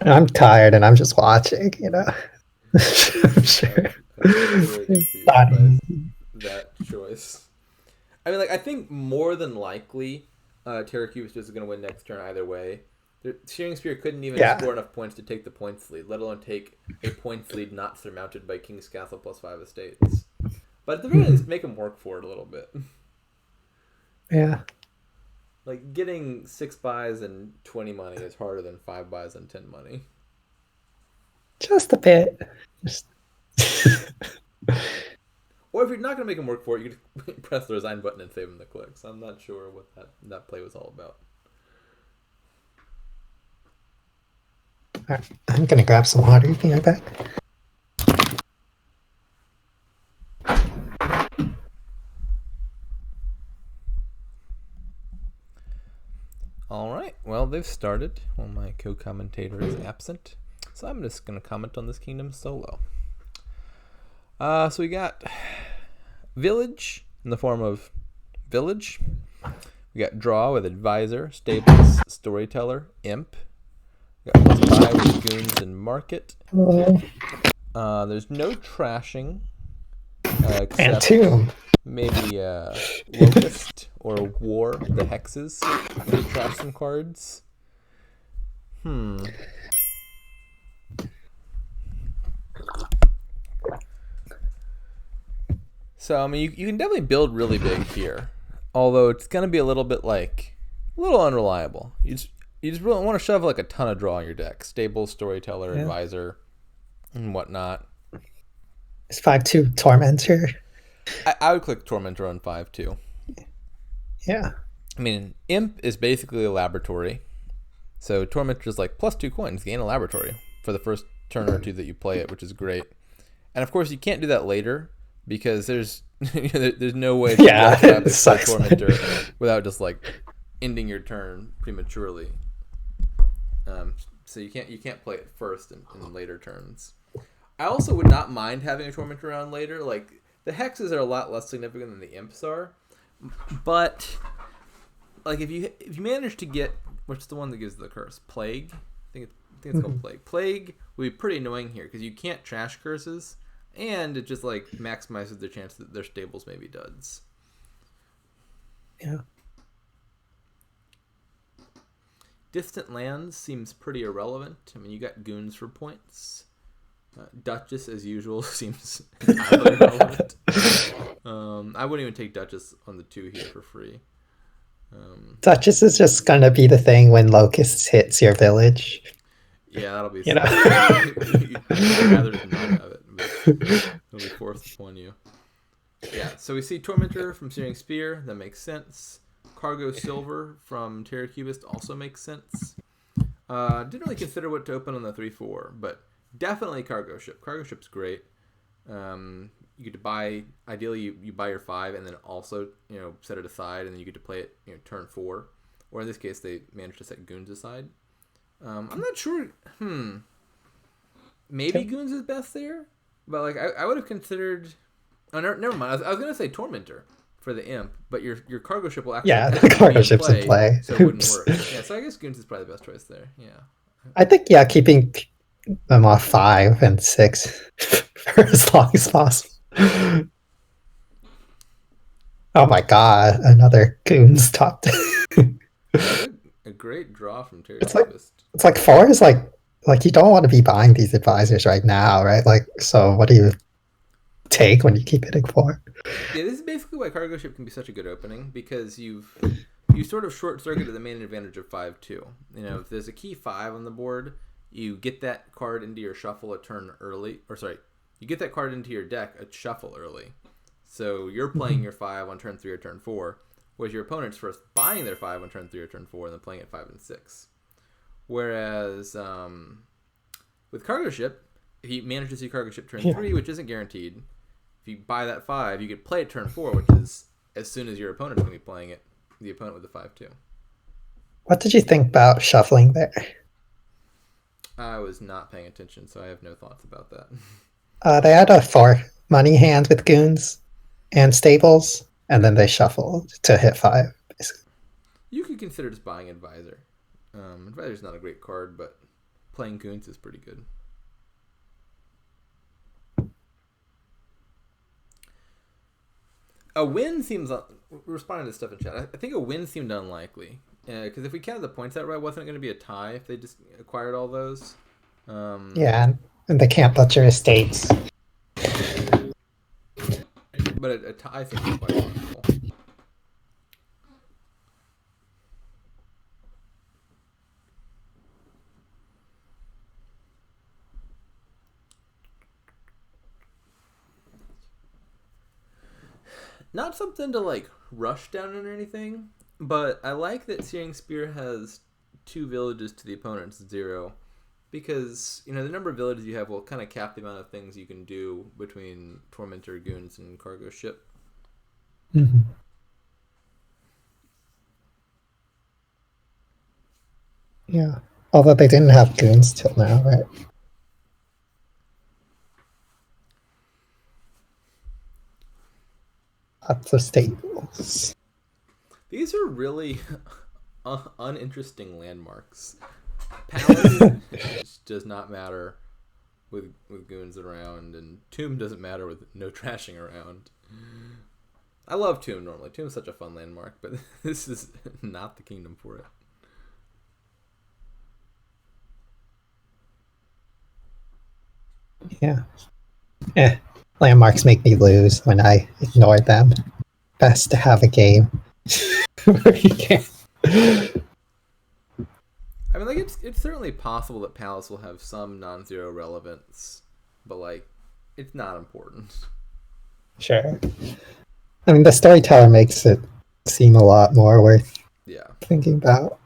I'm tired and I'm just watching. I'm sure. I'm very confused by that choice. I mean, I think more than likely, terracubist is going to win next turn either way. SearingSpear couldn't even score enough points to take the points lead, let alone take a points lead not surmounted by King's Castle plus 5 estates. But at the very least, make them work for it a little bit. Yeah. Getting 6 buys and 20 money is harder than 5 buys and 10 money. Just a bit. Or if you're not going to make them work for it, you could press the resign button and save them the clicks. I'm not sure what that play was all about. All right, I'm going to grab some water. Be right back. All right. Well, they've started while my co-commentator is absent. So I'm just going to comment on this kingdom solo. So we got village in the form of village. We got draw with advisor, stables, storyteller, imp. We got plus 5 with goons and market. There's no trashing. And tomb. Maybe locust or war, the hexes. To trash some cards. So, I mean, you can definitely build really big here. Although it's going to be a little bit a little unreliable. You just really want to shove a ton of draw in your deck. Stable, storyteller, advisor, and whatnot. It's 5/2 Tormentor. I would click Tormentor on 5 too. Yeah. I mean, Imp is basically a laboratory. So Tormentor is plus 2 coins, gain a laboratory for the first turn or 2 that you play it, which is great. And of course, you can't do that later because there's there's no way to play Tormentor without just ending your turn prematurely. So you can't play it first in later turns. I also would not mind having a Tormentor around later. The hexes are a lot less significant than the imps are, but if you manage to get, what's the one that gives the curse? Plague? I think it's called Plague. Plague would be pretty annoying here because you can't trash curses, and it just maximizes the chance that their stables may be duds. Yeah. Distant lands seems pretty irrelevant. I mean, you got goons for points. Duchess, as usual, seems entirely irrelevant. I wouldn't even take Duchess on the 2 here for free. Duchess is just going to be the thing when Locusts hits your village. Yeah, that'll be You'd rather not have it, but it'll be forced upon you. Yeah, so we see Tormentor from SearingSpear. That makes sense. Cargo Silver from terracubist also makes sense. Didn't really consider what to open on the 3/4, but definitely Cargo Ship. Cargo Ship's great. You get to buy, ideally you buy your 5 and then also set it aside, and then you get to play it turn 4. Or in this case, they managed to set goons aside. I'm not sure. Maybe goons is best there, but I would have considered. Oh, never mind. I was gonna say Tormentor for the imp, but your cargo ship will actually the cargo ship's in play, so it wouldn't work. Yeah, so I guess goons is probably the best choice there. Yeah. I think keeping them off 5 and 6 for as long as possible. Oh my god, another goons top. A great draw from Terry. It's 4 is you don't want to be buying these advisors right now, right? So what do you take when you keep hitting 4? Yeah, this is basically why cargo ship can be such a good opening, because you sort of short circuited the main advantage of 5-2. If there's a key 5 on the board, you get that card into your shuffle a turn early, you get that card into your deck a shuffle early. So you're playing your 5 on turn 3 or turn 4, whereas your opponent's first buying their 5 on turn 3 or turn 4 and then playing it 5 and 6. Whereas with cargo ship, if you manage to see cargo ship turn 3, which isn't guaranteed, if you buy that 5, you could play it turn 4, which is as soon as your opponent is going to be playing it, the opponent with the 5-2. What did you think about shuffling there? I was not paying attention, so I have no thoughts about that. They had a 4 money hand with goons and stables, and then they shuffled to hit 5. Basically. You could consider just buying Advisor. Advisor's not a great card, but playing goons is pretty good. A win seems... responding to stuff in chat. I think a win seemed unlikely. Because if we counted the points out right, wasn't it going to be a tie if they just acquired all those? Yeah, and they can't butcher estates. But a tie seems quite possible. Not something to like rush down or anything, but I like that Searing Spear has 2 villages to the opponent's 0, because the number of villages you have will kind of cap the amount of things you can do between Tormentor, Goons, and Cargo Ship. Mm-hmm. Yeah, although they didn't have Goons till now, right? Lots of staples. These are really uninteresting landmarks. Palace does not matter with goons around, and Tomb doesn't matter with no trashing around. I love Tomb normally. Tomb's such a fun landmark, but this is not the kingdom for it. Yeah. Landmarks make me lose when I ignore them. Best to have a game where you can't. I mean, like, it's certainly possible that Palace will have some non-zero relevance, but like, it's not important. Sure. I mean, the storyteller makes it seem a lot more worth thinking about.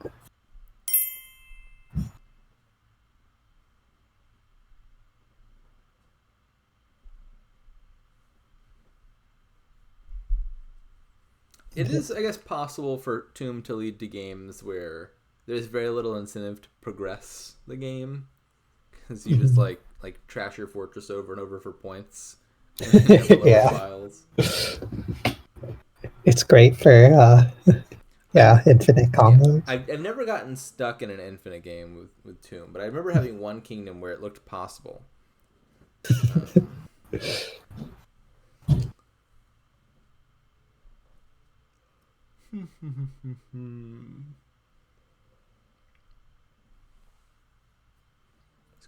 It is, I guess, possible for Tomb to lead to games where there's very little incentive to progress the game, because you just like trash your fortress over and over for points. Yeah. Files. It's great for infinite combos. Yeah. I've never gotten stuck in an infinite game with Tomb, but I remember having one kingdom where it looked possible. This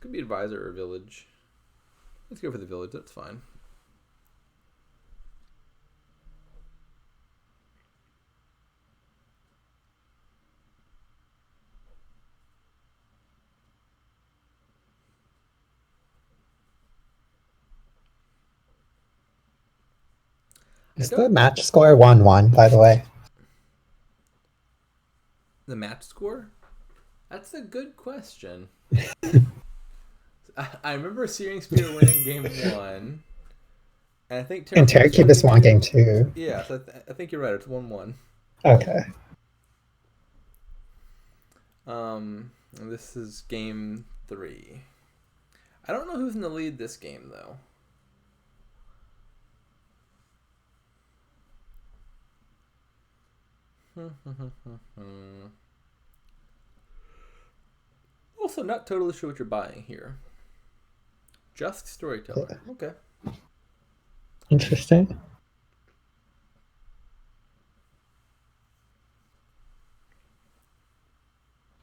could be Advisor or Village. Let's go for the Village, that's fine. Is the match score 1-1, by the way? The match score? That's a good question. I remember SearingSpear winning game 1. And I think terracubist won game 2. Yeah, so I think you're right. It's 1-1. Okay. And this is game 3. I don't know who's in the lead this game, though. Also, not totally sure what you're buying here. Just storyteller. Okay. Interesting.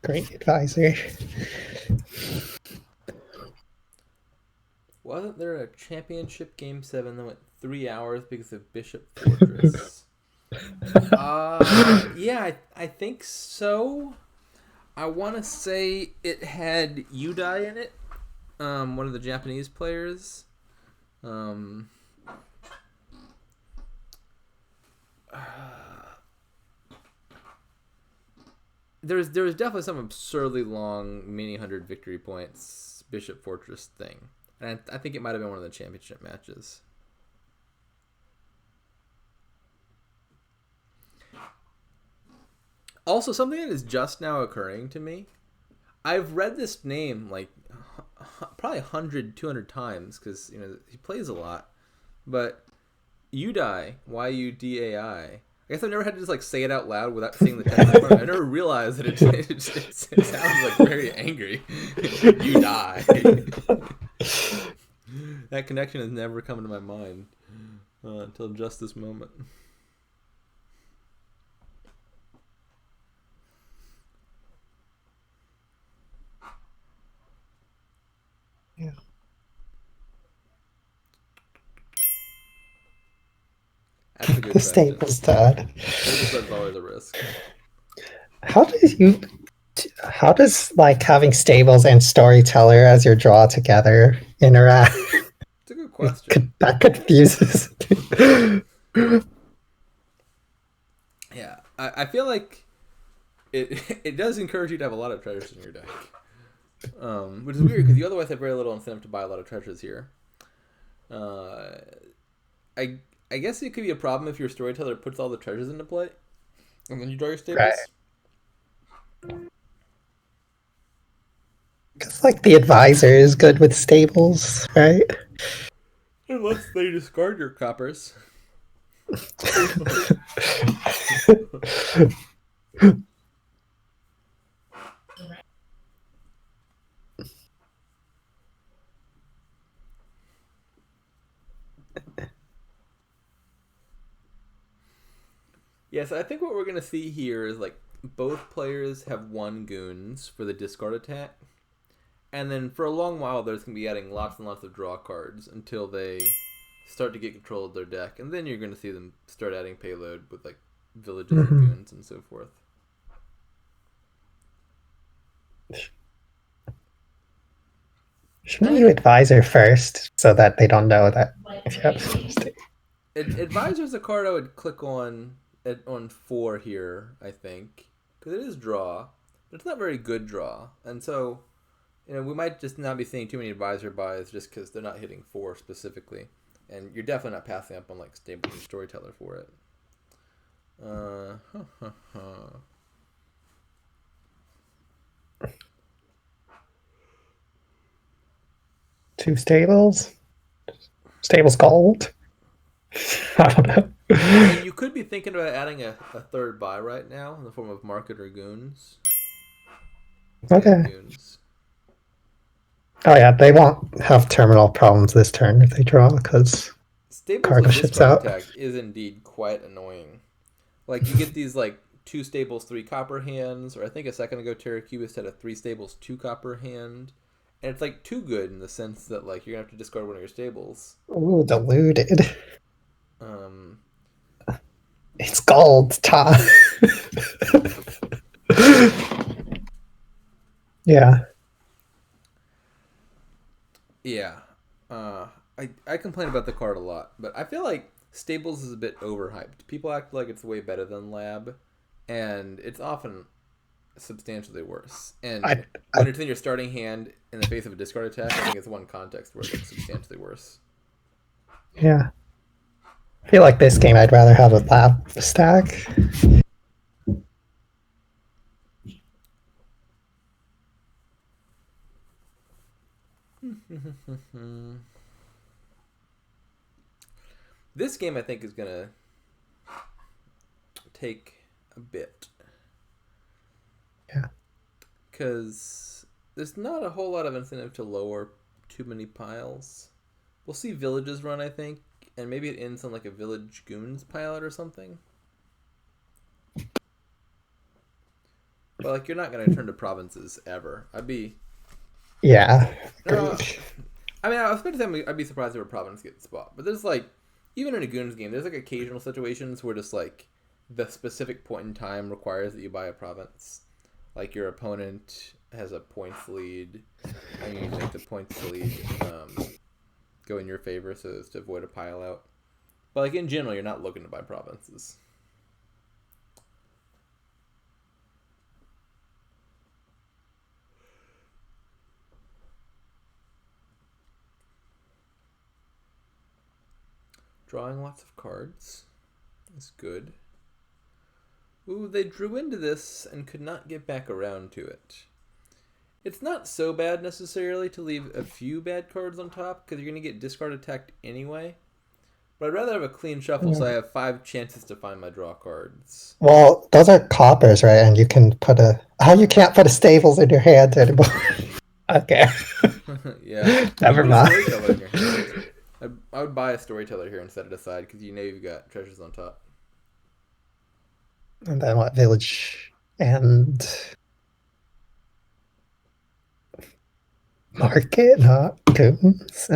Great advisor. Wasn't there a championship game 7 that went 3 hours because of Bishop Fortress? Yeah, I think so. I want to say it had Udai in it, one of the Japanese players. There's definitely some absurdly long many hundred victory points Bishop Fortress thing, and I think it might have been one of the championship matches. Also, something that is just now occurring to me, I've read this name like probably 100, 200 times because he plays a lot, but Udai, Y-U-D-A-I. I guess I've never had to just like say it out loud without seeing the text. I never realized that it sounds like very angry. You die. That connection has never come to my mind until just this moment. Yeah. That's a good the Staples dad. Staples always a risk. How does like having Stables and Storyteller as your draw together interact? It's a good question. That confuses. Yeah, I feel like it does encourage you to have a lot of treasures in your deck, which is weird because you otherwise have very little incentive to buy a lot of treasures here. I guess it could be a problem if your Storyteller puts all the treasures into play, and then you draw your Stables. Right. Because like the Advisor is good with Stables, right? Unless they discard your coppers. Yes, I think what we're going to see here is like both players have 1 goons for the discard attack. And then for a long while, there's going to be adding lots and lots of draw cards until they start to get control of their deck. And then you're going to see them start adding payload with like villages and goons and so forth. Shouldn't you Advisor first so that they don't know that if you have Advisor is a card I would click on 4 here, I think. Because it is draw. But it's not very good draw. And so, we might just not be seeing too many Advisor buys just because they're not hitting 4 specifically. And you're definitely not passing up on like Stable and Storyteller for it. Two Stables? Stables gold? I don't know. I mean, you could be thinking about adding a third buy right now in the form of Market or Goons. Okay. Goons. Oh yeah, they won't have terminal problems this turn if they draw because cargo ships out. Attack is indeed quite annoying. Like you get these like 2 Stables, 3 copper hands, or I think a second ago terracubist had a 3 Stables, 2 copper hand. And it's like too good in the sense that like you're gonna have to discard one of your Stables. Ooh, deluded. It's gold, Todd. Yeah. Yeah. I complain about the card a lot, but I feel like Stables is a bit overhyped. People act like it's way better than Lab, and it's often substantially worse. And when it's in your starting hand in the face of a discard attack, I think it's one context where it's substantially worse. Yeah. I feel like this game I'd rather have a Lab stack. This game I think is gonna take a bit. Yeah. Because there's not a whole lot of incentive to lower too many piles. We'll see villages run, I think, and maybe it ends on like a village goons pilot or something. But like you're not gonna turn to provinces ever. Yeah. No, I mean, I was going to say I'd be surprised if a province gets spot, but there's like even in a goons game, there's like occasional situations where just like the specific point in time requires that you buy a province. Like your opponent has a points lead, and you make the points lead go in your favor so as to avoid a pile out. But like in general, you're not looking to buy provinces. Drawing lots of cards is good. Ooh, they drew into this and could not get back around to it. It's not so bad necessarily to leave a few bad cards on top because you're going to get discard attacked anyway. But I'd rather have a clean shuffle so I have 5 chances to find my draw cards. Well, those are coppers, right? And you can put a... Oh, you can't put a Stables in your hand anymore. Okay. Yeah. Never mind. I would buy a Storyteller here and set it aside because you know you've got treasures on top. And then what? Village and... Market? Not Goons?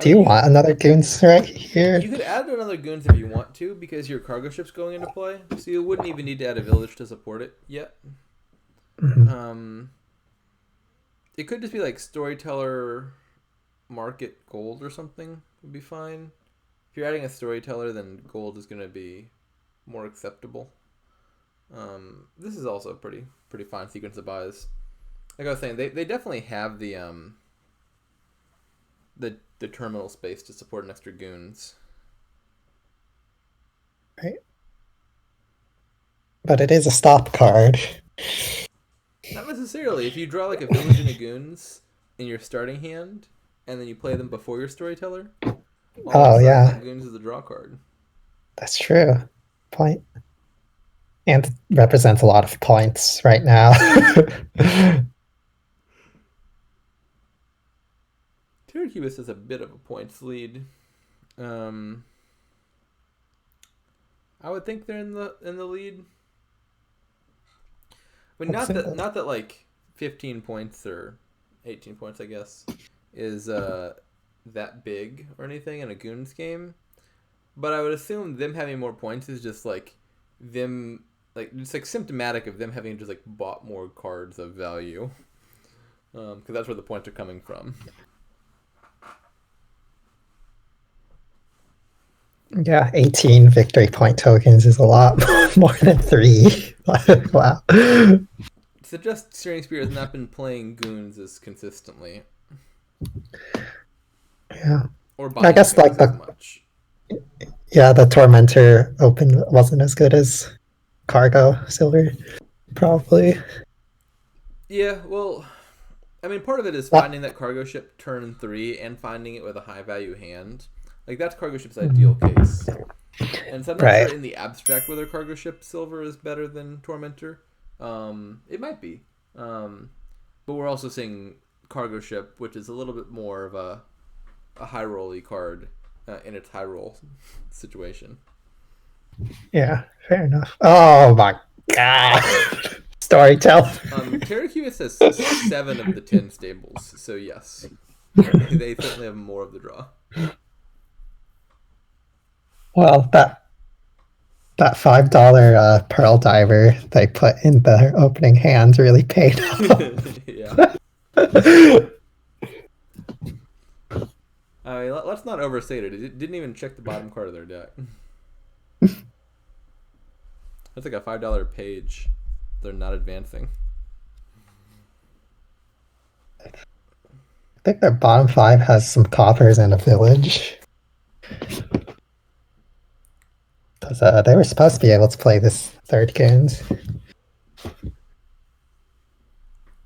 Do you want another Goons right here? You could add another Goons if you want to, because your cargo ship's going into play. So you wouldn't even need to add a village to support it yet. Mm-hmm. It could just be like Storyteller, Market, Gold or something would be fine. If you're adding a Storyteller, then Gold is going to be more acceptable. This is also a pretty fine sequence of buys. Like I was saying, they definitely have the terminal space to support an extra Goons. Right. But it is a stop card. Not necessarily. If you draw like a village and a Goons in your starting hand, and then you play them before your Storyteller, all of a sudden that Goons is a draw card. That's true. Point. And it represents a lot of points right now. Terracubist has a bit of a points lead. I would think they're in the lead. But not that like 15 points or 18 points, I guess, is that big or anything in a Goons game. But I would assume them having more points is just like them, like it's like symptomatic of them having just like bought more cards of value, because that's where the points are coming from. Yeah, 18 victory point tokens is a lot more than 3. Wow. Suggest SearingSpear has not been playing Goons as consistently. Yeah. Or buying I guess like as much. Yeah, the Tormentor Open wasn't as good as Cargo Silver, probably. Yeah, well, I mean, part of it is finding that cargo ship turn 3 and finding it with a high value hand. Like, that's cargo ship's ideal case. And so I'm not sure in the abstract whether cargo ship silver is better than Tormentor. It might be. But we're also seeing cargo ship, which is a little bit more of a high roll-y card in its high roll situation. Yeah, fair enough. Oh my god. Storyteller. Terracubist has 7 of the 10 stables, so yes. They certainly have more of the draw. Well, that $5 Pearl Diver they put in the opening hands really paid off. Yeah. I mean, let's not overstate it. It didn't even check the bottom card of their deck. That's like a $5 page. They're not advancing. I think their bottom 5 has some coppers and a village. Because they were supposed to be able to play this third Goons.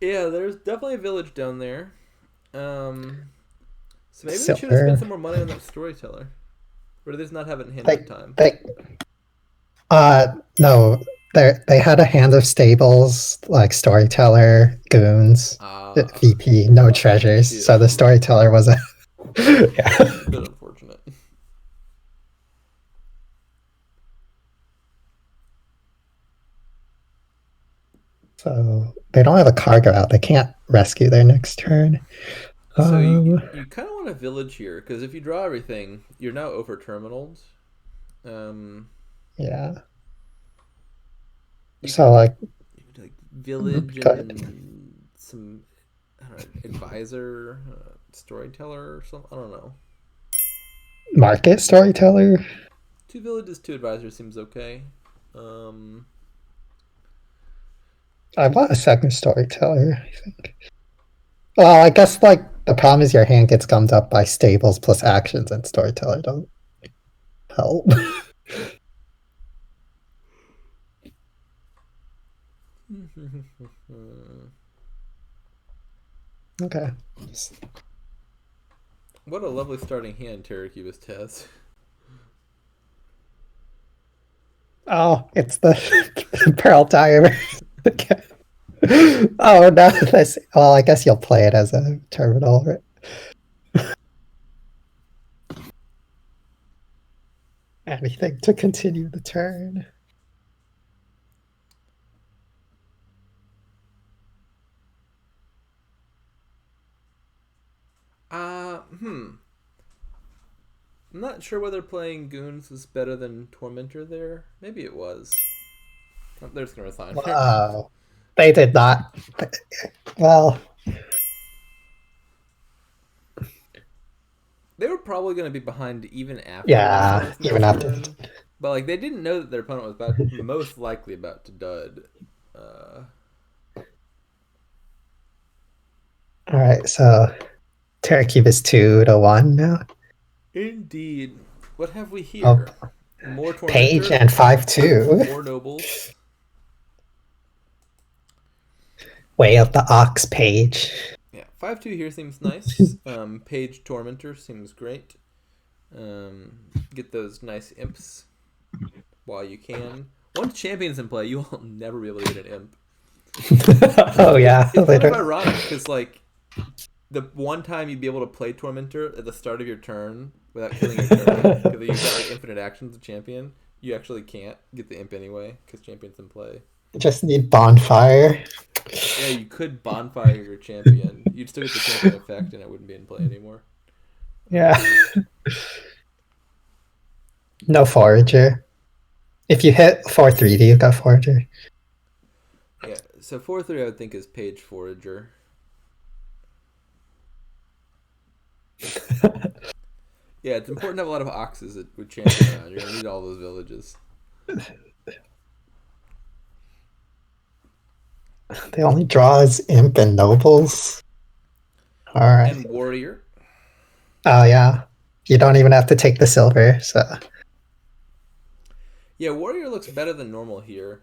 Yeah, there's definitely a village down there. So maybe they should have spent some more money on that Storyteller. Or do they just not have it in hand at the time? No. They had a hand of stables, like Storyteller, Goons, VP, no treasures. Yeah. So the Storyteller was a... yeah. A bit unfortunate. So they don't have a cargo out. They can't rescue their next turn. So you kind of want a village here, because if you draw everything, you're now over terminaled. Yeah. So like village and some advisor, Storyteller or something. I don't know. Market Storyteller. 2 villages, 2 advisors seems okay. I want a second Storyteller, I think. Well, I guess like The problem is your hand gets gummed up by stables plus actions, and storyteller don't help. Okay. What a lovely starting hand terracubist has. Oh, it's the Pearl Diver. Oh no! Well, I guess you'll play it as a terminal, right? Anything to continue the turn. I'm not sure whether playing Goons was better than Tormentor there. Maybe it was. They're just gonna resign. Wow. They did not. Well, they were probably going to be behind even after yeah, even after. turn. But like they didn't know that their opponent was most likely about to dud. All right, so terracubist 2-1 now. Indeed. What have we here? Oh, More Tormentor. Page and 5-2. More Nobles. Way of the Ox Page. Yeah, 5-2 here seems nice. Page Tormentor seems great. Get those nice imps while you can. Once Champion's in play, you will never be able to get an imp. Oh yeah, it's kind of ironic because like the one time you'd be able to play Tormentor at the start of your turn without killing your turn because you've got like infinite actions of Champion, you actually can't get the imp anyway because Champion's in play. You just need Bonfire. Yeah, you could Bonfire your Champion. You'd still get the Champion effect and it wouldn't be in play anymore. Yeah. No Forager. If you hit 4-3, do you got Forager? Yeah, so 4-3 I would think is Page Forager. Yeah, it's important to have a lot of oxes with Champion around. You're going to need all those villages. The only draw is Imp and Nobles. Alright. And Warrior. Oh, yeah. You don't even have to take the silver, so... Yeah, Warrior looks better than normal here.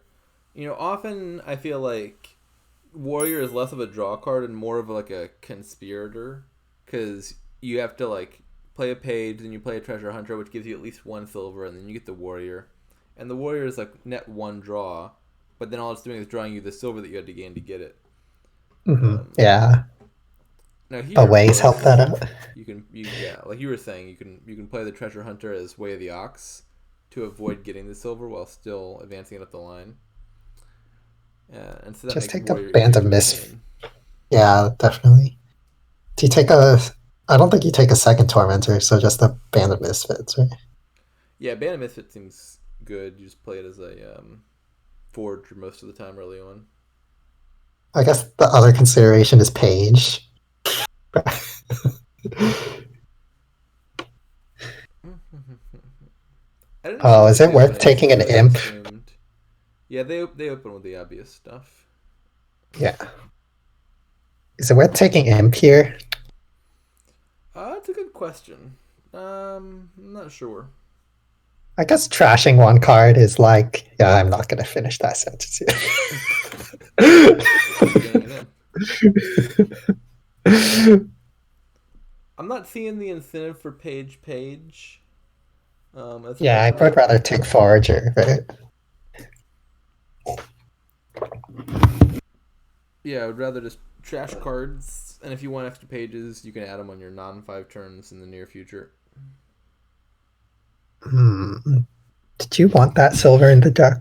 You know, often I feel like Warrior is less of a draw card and more of like a conspirator. Because you have to like play a page, then you play a treasure hunter, which gives you at least 1 silver, and then you get the Warrior. And the Warrior is like net 1 draw, but then all it's doing is drawing you the silver that you had to gain to get it. Yeah. Now here, the ways help that out. Yeah, like you were saying, you can play the treasure hunter as Way of the Ox to avoid getting the silver while still advancing it up the line. And so that just makes take Warrior a Band of Misfits. Yeah, definitely. Do you take a... I don't think you take a second Tormentor, so just a Band of Misfits, right? Yeah, Band of Misfits seems good. You just play it as a Forger most of the time early on. I guess the other consideration is Page. Oh, is it worth taking an Imp? Yeah, they open with the obvious stuff. Yeah. Is it worth taking Imp here? That's a good question. I'm not sure. I guess trashing one card is like, yeah, I'm not going to finish that sentence yet. I'm not seeing the incentive for Page. Yeah, I would rather take Forager, right? Yeah, I would rather just trash cards, and if you want extra pages, you can add them on your non-5 turns in the near future. Did you want that silver in the deck?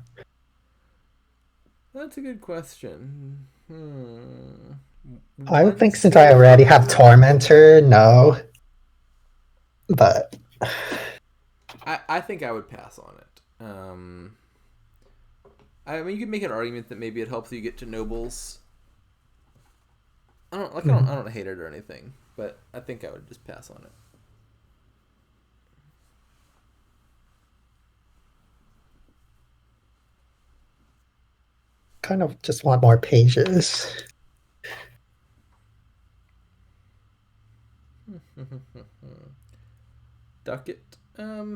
That's a good question. I would think since I already have Tormentor, no. But... I think I would pass on it. I mean, you could make an argument that maybe it helps you get to Nobles. I don't hate it or anything, but I think I would just pass on it. Kind of just want more pages. Ducat. I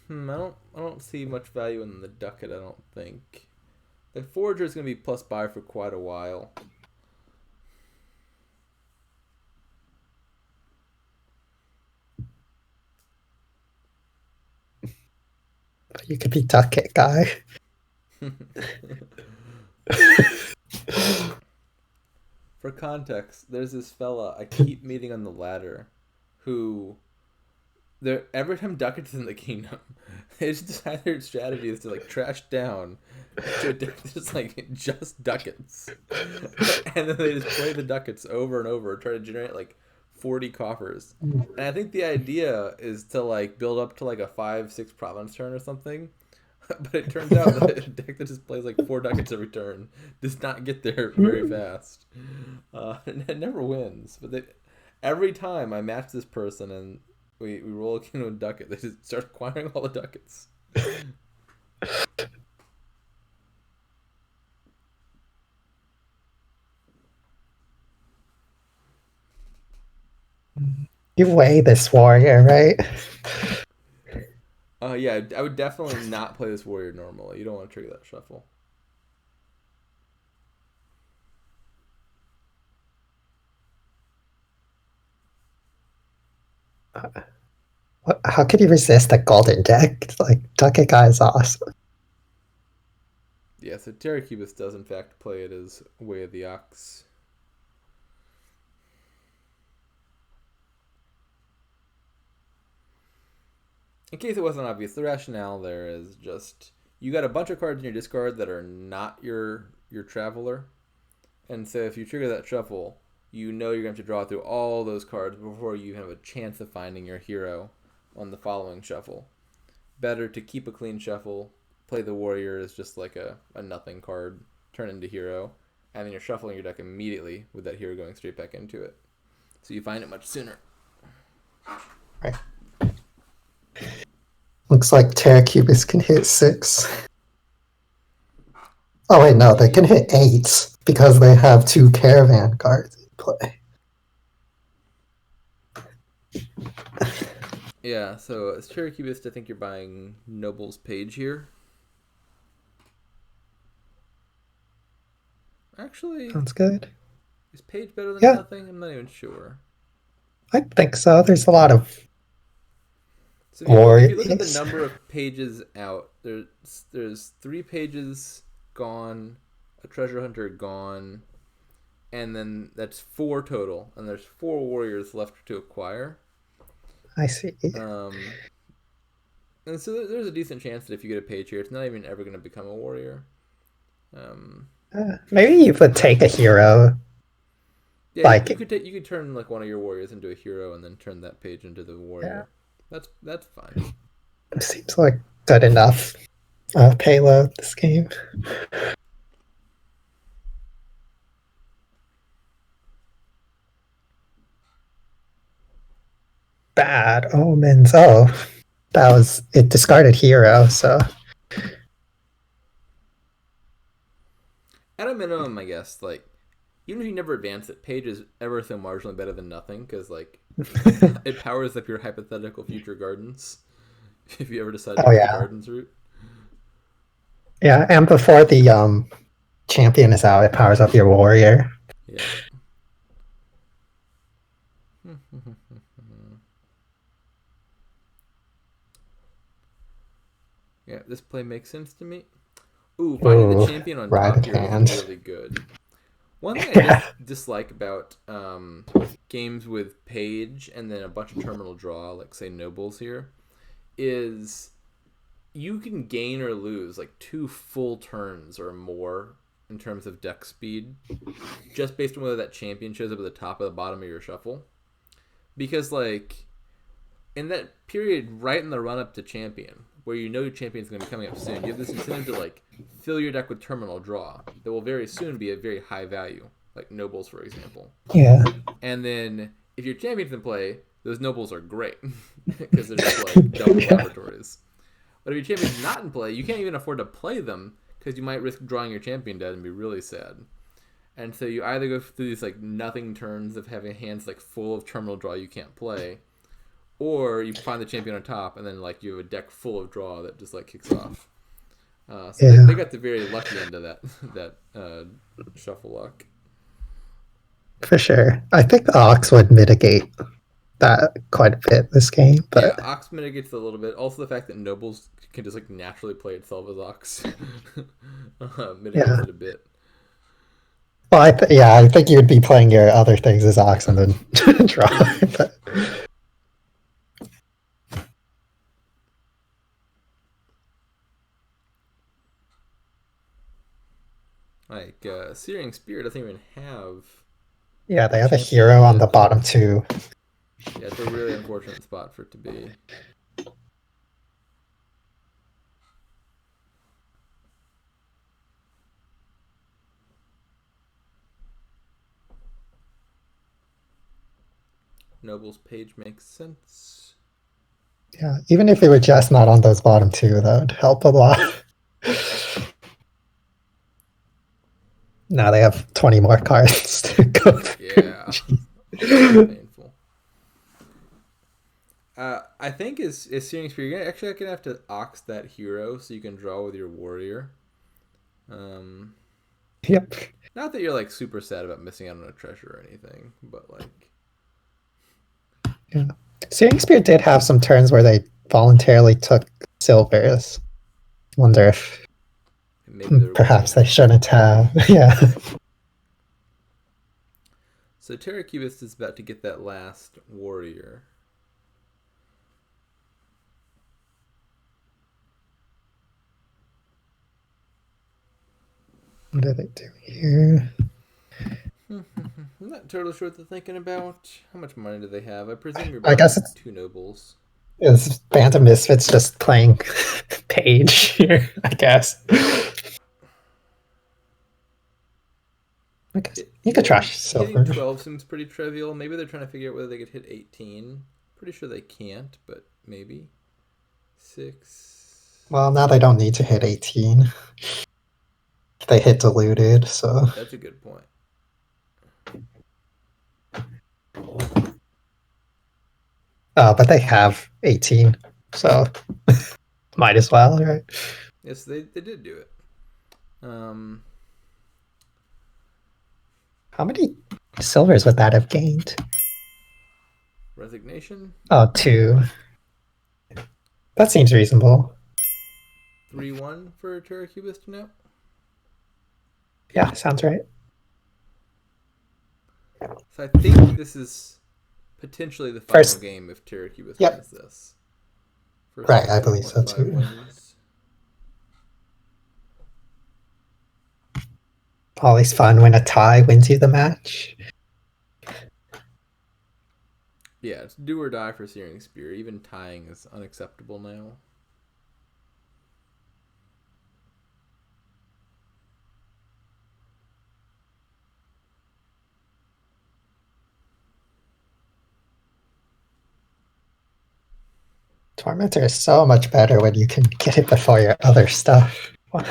don't see much value in the Ducat. I don't think the Forager is going to be plus buy for quite a while. You could be Ducat guy. For context, there's this fella I keep meeting on the ladder who every time Ducat's in the kingdom, they just decide their strategy is to like trash down to a deck that's like just Ducats. And then they just play the Ducats over and over, try to generate like 40 coffers. And I think the idea is to like build up to like a 5-6 province turn or something. But it turns out that a deck that just plays like 4 Ducats every turn does not get there very fast. And it never wins. But every time I match this person and we roll a kingdom Ducat, they just start acquiring all the Ducats. You weigh this warrior, right? Yeah, I would definitely not play this warrior normally. You don't want to trigger that shuffle. How could you resist a golden deck? Like, Ducat guy is awesome. Yeah, so terracubist does in fact play it as Way of the Ox. In case it wasn't obvious, the rationale there is just you got a bunch of cards in your discard that are not your Traveler, and so if you trigger that shuffle, you know you're going to have to draw through all those cards before you have a chance of finding your hero on the following shuffle. Better to keep a clean shuffle, play the warrior as just like a nothing card, turn into hero, and then you're shuffling your deck immediately with that hero going straight back into it. So you find it much sooner. Right. Looks like terracubist can hit 6. Oh wait, no, they can hit 8 because they have 2 caravan cards in play. Yeah, so as terracubist, I think you're buying Noble's Page here. Actually, Sounds good. is Page better than nothing? I'm not even sure. I think so. There's a lot of So if you look at the number of pages out, there's 3 pages gone, a treasure hunter gone, and then that's 4 total, and there's 4 warriors left to acquire. I see. And so there's a decent chance that if you get a page here, it's not even ever going to become a warrior. Maybe you would take a hero. Yeah, like, you could turn like one of your warriors into a hero and then turn that page into the warrior. Yeah. That's fine. It seems like good enough payload this game. Bad omens. Oh, that was it. Discarded hero. So at a minimum, I guess, like even if you never advance it, page is ever so marginally better than nothing because like it powers up your hypothetical future gardens if you ever decide to go the gardens route. Yeah, and before the champion is out, it powers up your warrior. Yeah. Yeah, this play makes sense to me. Ooh, finding the champion on top here is really good. One thing I dislike about games with page and then a bunch of terminal draw, like say nobles here, is you can gain or lose like 2 full turns or more in terms of deck speed, just based on whether that champion shows up at the top or the bottom of your shuffle. Because like in that period right in the run up to champion, where you know your champion's going to be coming up soon, you have this incentive to like fill your deck with terminal draw that will very soon be a very high value, like nobles for example. Yeah. And then if your champion's in play, those nobles are great because they're just like double laboratories. But if your champion's not in play, you can't even afford to play them because you might risk drawing your champion dead and be really sad. And so you either go through these like nothing turns of having hands like full of terminal draw you can't play, or you find the champion on top and then like you have a deck full of draw that just like kicks off. So they got the very lucky end of that shuffle luck. For sure. I think Ox would mitigate that quite a bit this game. But yeah, Ox mitigates it a little bit. Also, the fact that Nobles can just like naturally play itself as Ox mitigates it a bit. Well, I think you would be playing your other things as Ox and then draw. But... Like, SearingSpear doesn't even have... Yeah, they have a hero on the bottom two. Yeah, it's a really unfortunate spot for it to be. Noble's page makes sense. Yeah, even if it were just not on those bottom two, that would help a lot. Now they have 20 more cards to go through. Yeah. Painful. I think is SearingSpear, you're actually going to have to Ox that hero so you can draw with your warrior. Yep. Not that you're like super sad about missing out on a treasure or anything, but like... Yeah. SearingSpear did have some turns where they voluntarily took silvers. Wonder if perhaps they shouldn't have. Yeah. So terracubist is about to get that last warrior. What are they doing here? I'm not totally sure what they're thinking about. How much money do they have? I presume you're I guess it's 2 nobles. Is Phantom Misfits just playing page here, I guess. You could trash silver. Hitting 12 seems pretty trivial. Maybe they're trying to figure out whether they could hit 18. Pretty sure they can't, but maybe. 6. Well, now they don't need to hit 18. They hit diluted, so... That's a good point. But they have 18, so might as well, right? Yes, they did do it. How many silvers would that have gained? Resignation? Oh, 2. That seems reasonable. 3-1 for terracubist now? Yeah, sounds right. So I think this is potentially the final game if terracubist wins this. Right, I believe so too. Wins. Always fun when a tie wins you the match. Yeah, it's do or die for SearingSpear. Even tying is unacceptable now. Tormentor is so much better when you can get it before your other stuff. Wow.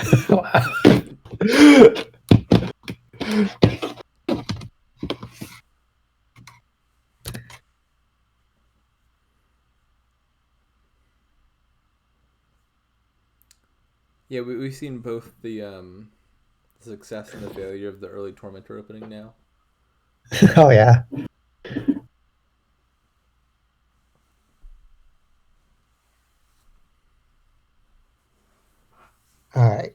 Yeah, we've seen both the success and the failure of the early Tormentor opening now. Oh, yeah. All right.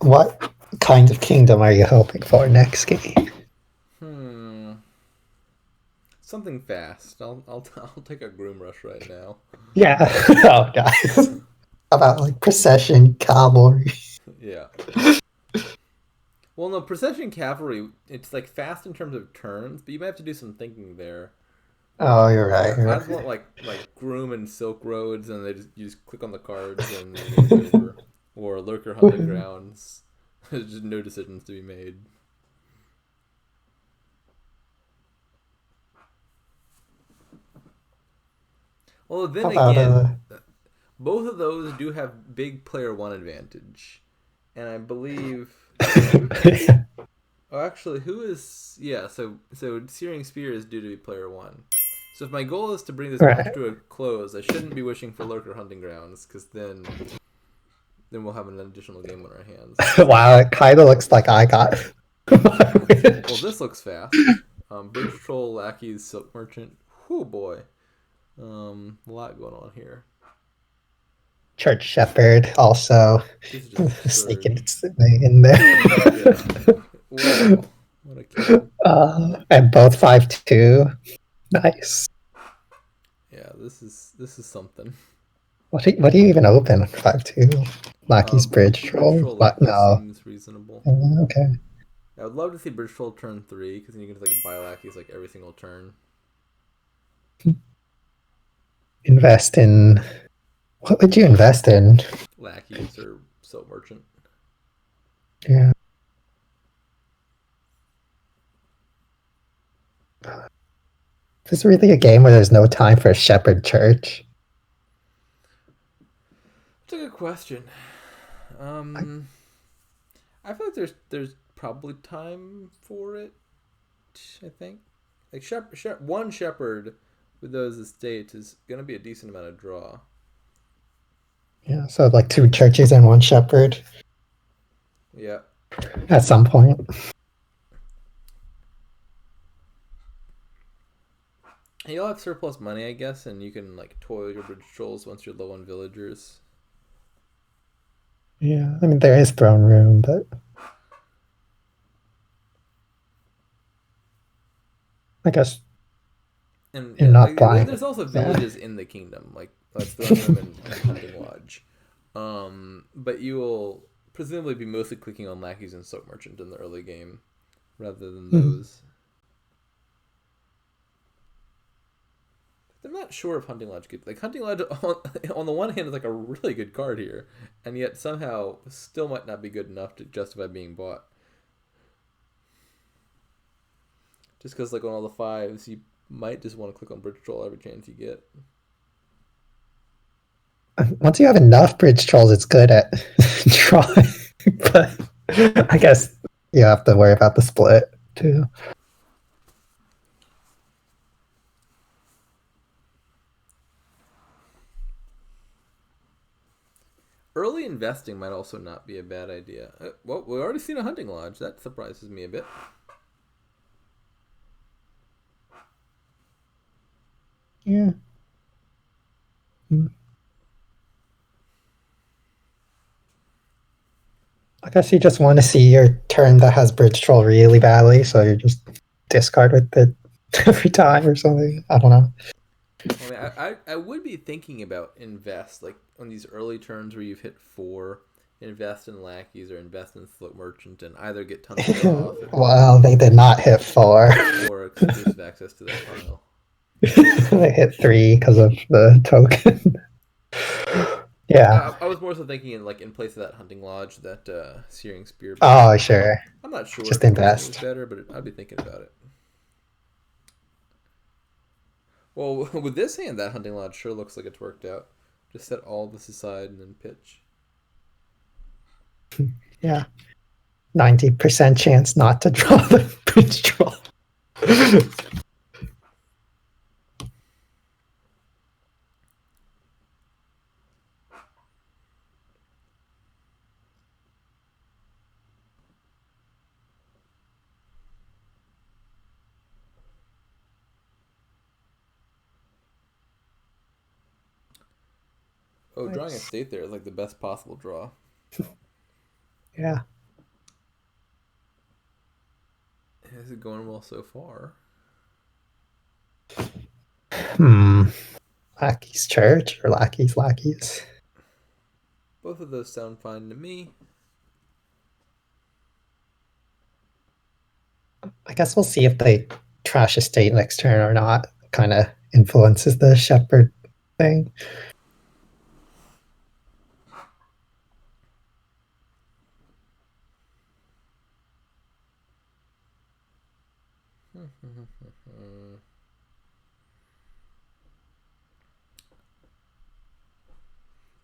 What kind of kingdom are you hoping for next game? Something fast. I'll take a Groom Rush right now. Yeah. Oh, guys. About like Procession Cavalry. Yeah. Well, no, Procession Cavalry, it's like fast in terms of turns, but you might have to do some thinking there. Oh, you're right. I just want like Groom and Silk Roads, and you just click on the cards and it's over. Or Lurker Hunting Grounds. There's just no decisions to be made. Well, then again, both of those do have big player one advantage, and I believe. Oh, actually, who is... Yeah, so Searing Spear is due to be player 1. So if my goal is to bring this match to a close, I shouldn't be wishing for Lurker Hunting Grounds, because then we'll have an additional game on our hands. Wow, it kind of looks like I got Well, this looks fast. Bridge Troll, Lackeys, Silk Merchant. Whoo, boy. A lot going on here. Church Shepherd also sneaking its way in there. Yeah. Wow. What a king. And both 5-2. Nice. Yeah, this is something. What do you even open? 5-2. Lackey's Bridge Troll. Troll What? No. Seems reasonable. Okay. I would love to see Bridge Troll turn 3 because then you can just like buy Lackeys like every single turn. Invest in. What would you invest in? Lackeys or Silk Merchant. Yeah. Is this really a game where there's no time for a Shepherd Church? That's a good question. I feel like there's probably time for it. I think like one Shepherd with those estates is gonna be a decent amount of draw. Yeah, so like 2 churches and 1 Shepherd. Yeah. At some point. You'll have surplus money, I guess, and you can like toil your Bridge Trolls once you're low on villagers. Yeah, I mean there is throne room, but I guess and you're not buying. There's also villages in the kingdom, like throne room and hunting lodge. But you will presumably be mostly clicking on Lackeys and Silk Merchant in the early game, rather than those. I'm not sure if Hunting Lodge gets... Like, Hunting Lodge, on the one hand, is like a really good card here, and yet somehow still might not be good enough to justify being bought. Just because, like, on all the 5s, you might just want to click on Bridge Troll every chance you get. Once you have enough Bridge Trolls, it's good at drawing. But I guess you have to worry about the split, too. Early investing might also not be a bad idea. Well, we've already seen a Hunting Lodge. That surprises me a bit. Yeah. I guess you just want to see your turn that has Bridge Troll really badly, so you just discard with it every time or something. I don't know. I mean, I would be thinking about invest, like on these early turns where you've hit 4, invest in Lackeys or invest in Silk Merchant and either get tons of draw. Well, they did not hit 4. Or exclusive access to that pile. They hit 3 because of the token. Yeah. I was more so thinking in place of that Hunting Lodge, that Searing Spear. Oh, sure. I'm not sure. Just invest. It's better, but I'd be thinking about it. Well, with this hand, that Hunting Lodge sure looks like it's worked out. Just set all this aside and then pitch. Yeah. 90% chance not to draw the Bridge Troll. Oh, drawing a state there is like the best possible draw. Yeah. Is it going well so far? Lackey's Church or Lackeys? Both of those sound fine to me. I guess we'll see if they trash a state next turn or not. Kind of influences the Shepherd thing.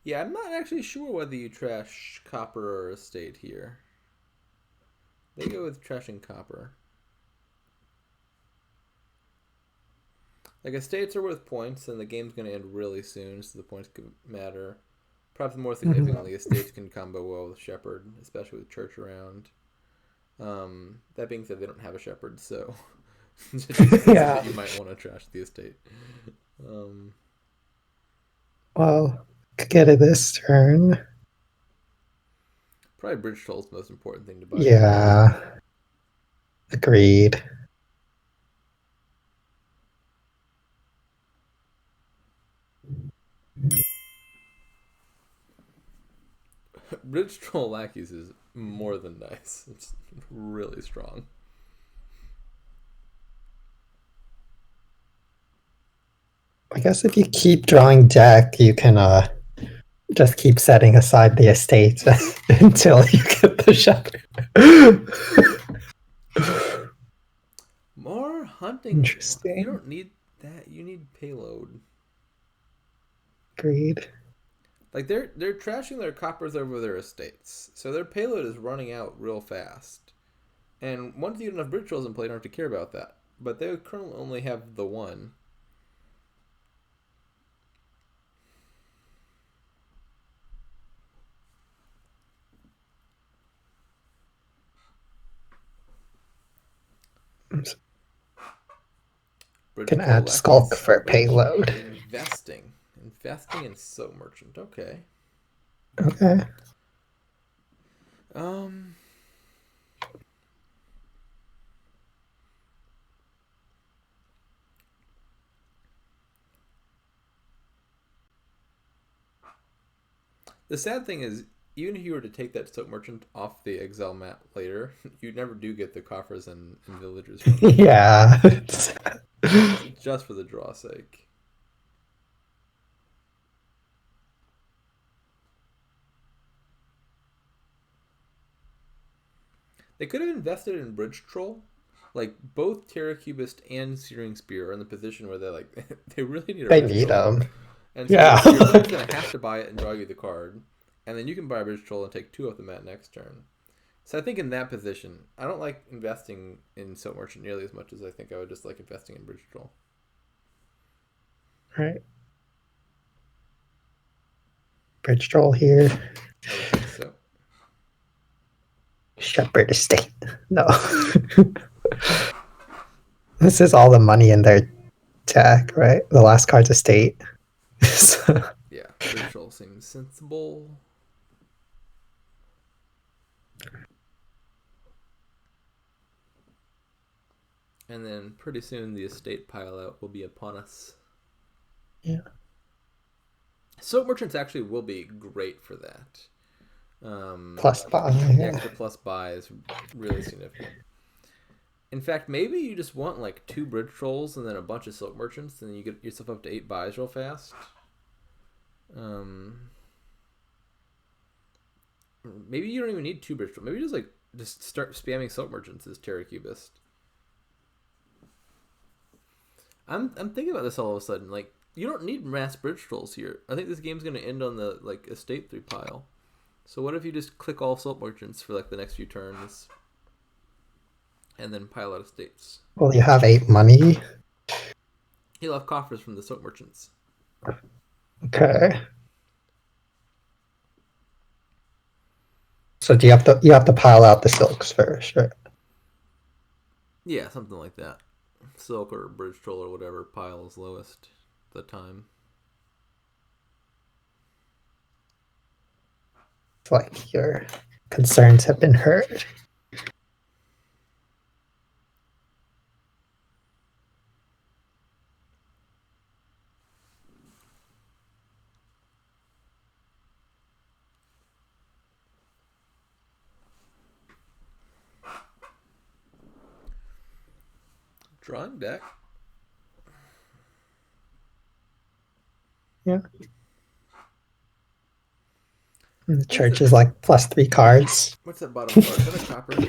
Yeah, I'm not actually sure whether you trash Copper or Estate here. They go with trashing copper. Like, estates are worth points, and the game's going to end really soon, so the points could matter. Perhaps more significantly, estates can combo well with Shepherd, especially with Church around. That being said, they don't have a Shepherd, so Yeah. you might want to trash the estate. Well, could get it this turn. Probably Bridge Troll's the most important thing to buy. Yeah. Agreed. Bridge Troll Lackeys is more than nice. It's really strong. I guess if you keep drawing deck, you can just keep setting aside the estates until you get the Shepherd. More hunting. Interesting. You don't need that. You need payload. Agreed. Like they're trashing their coppers over their estates, so their payload is running out real fast. And once you get enough bridge trolls in play, you don't have to care about that. But they currently only have the one. Bridge Can troll add lackeys. Skulk for payload. Investing in Soap Merchant. Okay. Okay. The sad thing is, even if you were to take that Soap Merchant off the exile map later, you never do get the coffers and villagers from it. Yeah. Just for the draw sake. They could have invested in Bridge Troll. Like, both terracubist and SearingSpear are in the position where they really need a Bridge Troll. Them. And so yeah. your opponent's going to have to buy it and draw you the card. And then you can buy a Bridge Troll and take 2 off the mat next turn. So I think in that position, I don't like investing in Soap Merchant nearly as much as I think I would just like investing in Bridge Troll. Right. Bridge Troll here. I would think so. Shepherd estate. No. This is all the money in their deck, right? The last card's estate. Yeah, Bridge Troll seems sensible. And then pretty soon the estate pile out will be upon us. Yeah. Soap Merchants actually will be great for that. Plus buy. The extra plus buy is really significant. In fact, maybe you just want like 2 Bridge Trolls and then a bunch of Soap Merchants, and then you get yourself up to 8 buys real fast. Maybe you don't even need 2 Bridge Trolls. Maybe just start spamming Soap Merchants as terracubist. I'm thinking about this all of a sudden. Like, you don't need mass Bridge Trolls here. I think this game's going to end on the estate 3 pile. So what if you just click all Soap Merchants for the next few turns, and then pile out estates? Well, you have 8 money. You'll have coffers from the Soap Merchants. Okay. So do you have to pile out the silks first, right? Yeah, something like that. Silk or Bridge Troll or whatever pile is lowest at the time. It's like your concerns have been heard. Drawing deck. Yeah. And the church is like plus 3 cards. What's that bottom card? Is that a copper? Do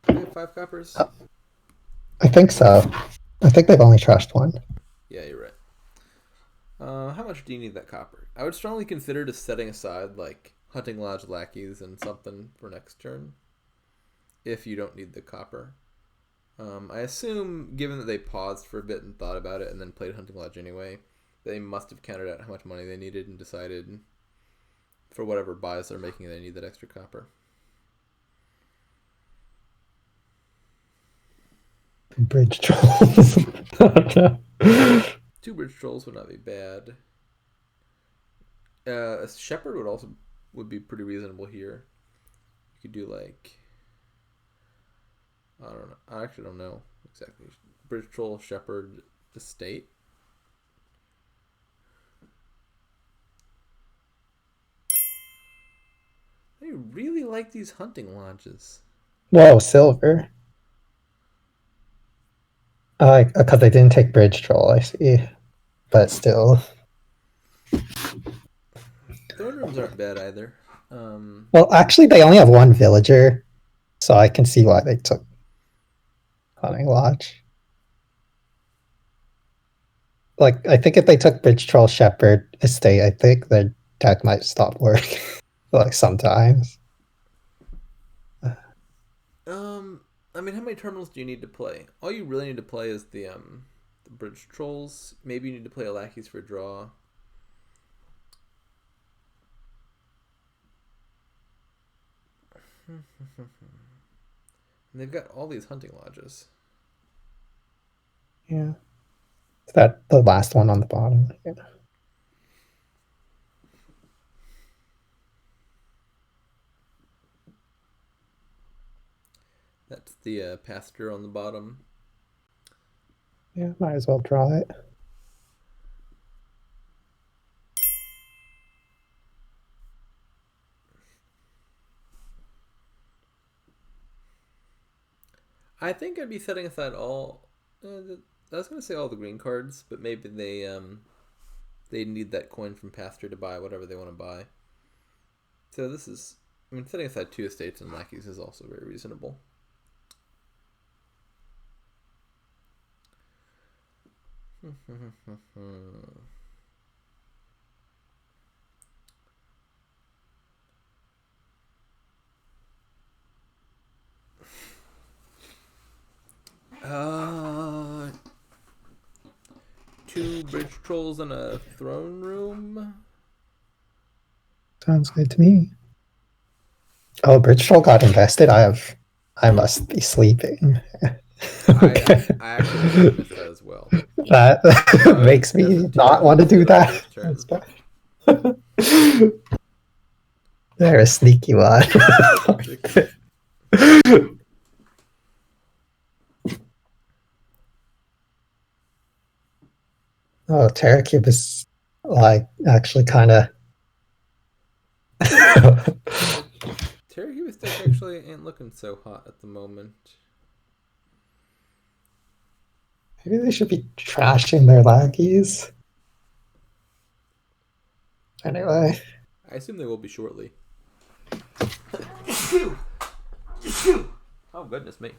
we have 5 coppers? I think so. I think they've only trashed 1. Yeah, you're right. How much do you need that copper? I would strongly consider just setting aside Hunting Lodge Lackeys and something for next turn. if you don't need the copper. I assume, given that they paused for a bit and thought about it and then played Hunting Lodge anyway, they must have counted out how much money they needed and decided for whatever buys they're making they need that extra copper. Bridge trolls. 2 bridge trolls would not be bad. A shepherd would be pretty reasonable here. You could do like, I don't know. I actually don't know exactly. Bridge troll, shepherd, estate. They really like these hunting lodges. Whoa, silver. Because they didn't take bridge troll, I see. But still. Throne rooms aren't bad either. Well, actually, they only have 1 villager, so I can see why they took Hunting Lodge. Like, I think if they took bridge troll, shepherd, estate, I think their deck might stop working. Like, sometimes. I mean, how many terminals do you need to play? All you really need to play is the bridge trolls. Maybe you need to play a lackeys for draw. And they've got all these hunting lodges. Yeah. Is that the last one on the bottom? Yeah. That's the pasture on the bottom. Yeah, might as well draw it. I think I'd be setting aside all. I was going to say all the green cards, but maybe they need that coin from pasture to buy whatever they want to buy. So this is, I mean, setting aside 2 estates and lackeys is also very reasonable. Uh, 2 bridge trolls in a throne room. Sounds good to me. Oh, bridge troll got invested. I must be sleeping. Okay. I actually missed that as well. That makes me not want to do that. They're a sneaky one. Oh, terracubist is like actually kind of. Terracubist deck actually ain't looking so hot at the moment. Maybe they should be trashing their lackeys. Anyway. I assume they will be shortly. Oh, goodness me.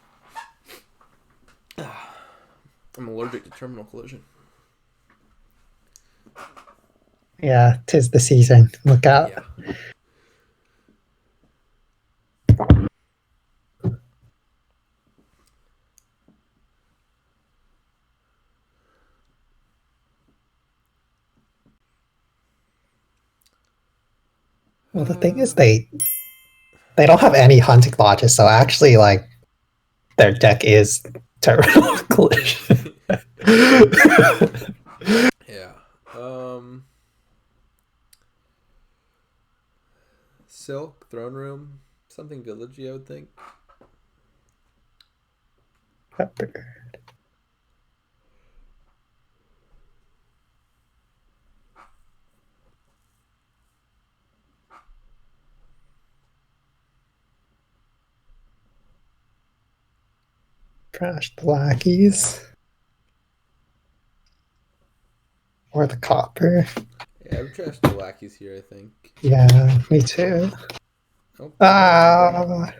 I'm allergic to terminal collision. Yeah, 'tis the season. Look out. Yeah. Well, the thing is, they don't have any hunting lodges, so actually, like, their deck is terminal collision. Yeah. Silk, throne room, something villagey, I would think. Pepper. Trash the lackeys. Or the copper. Yeah, I've trashed the lackeys here, I think. Yeah, me too. Oh,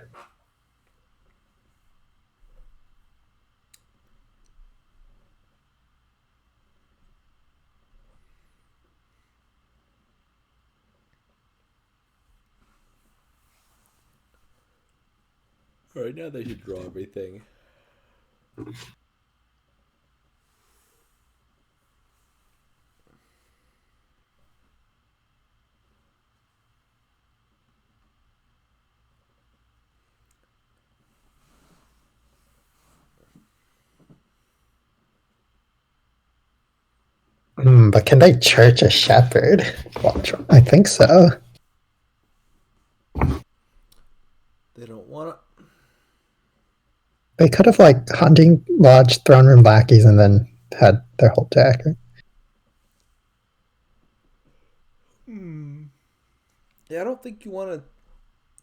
Alright, now they should draw everything. But can they church a shepherd? Well, I think so. They don't want to. They could have like hunting lodge, throne room lackeys, and then had their whole deck. Right? Yeah, I don't think you want to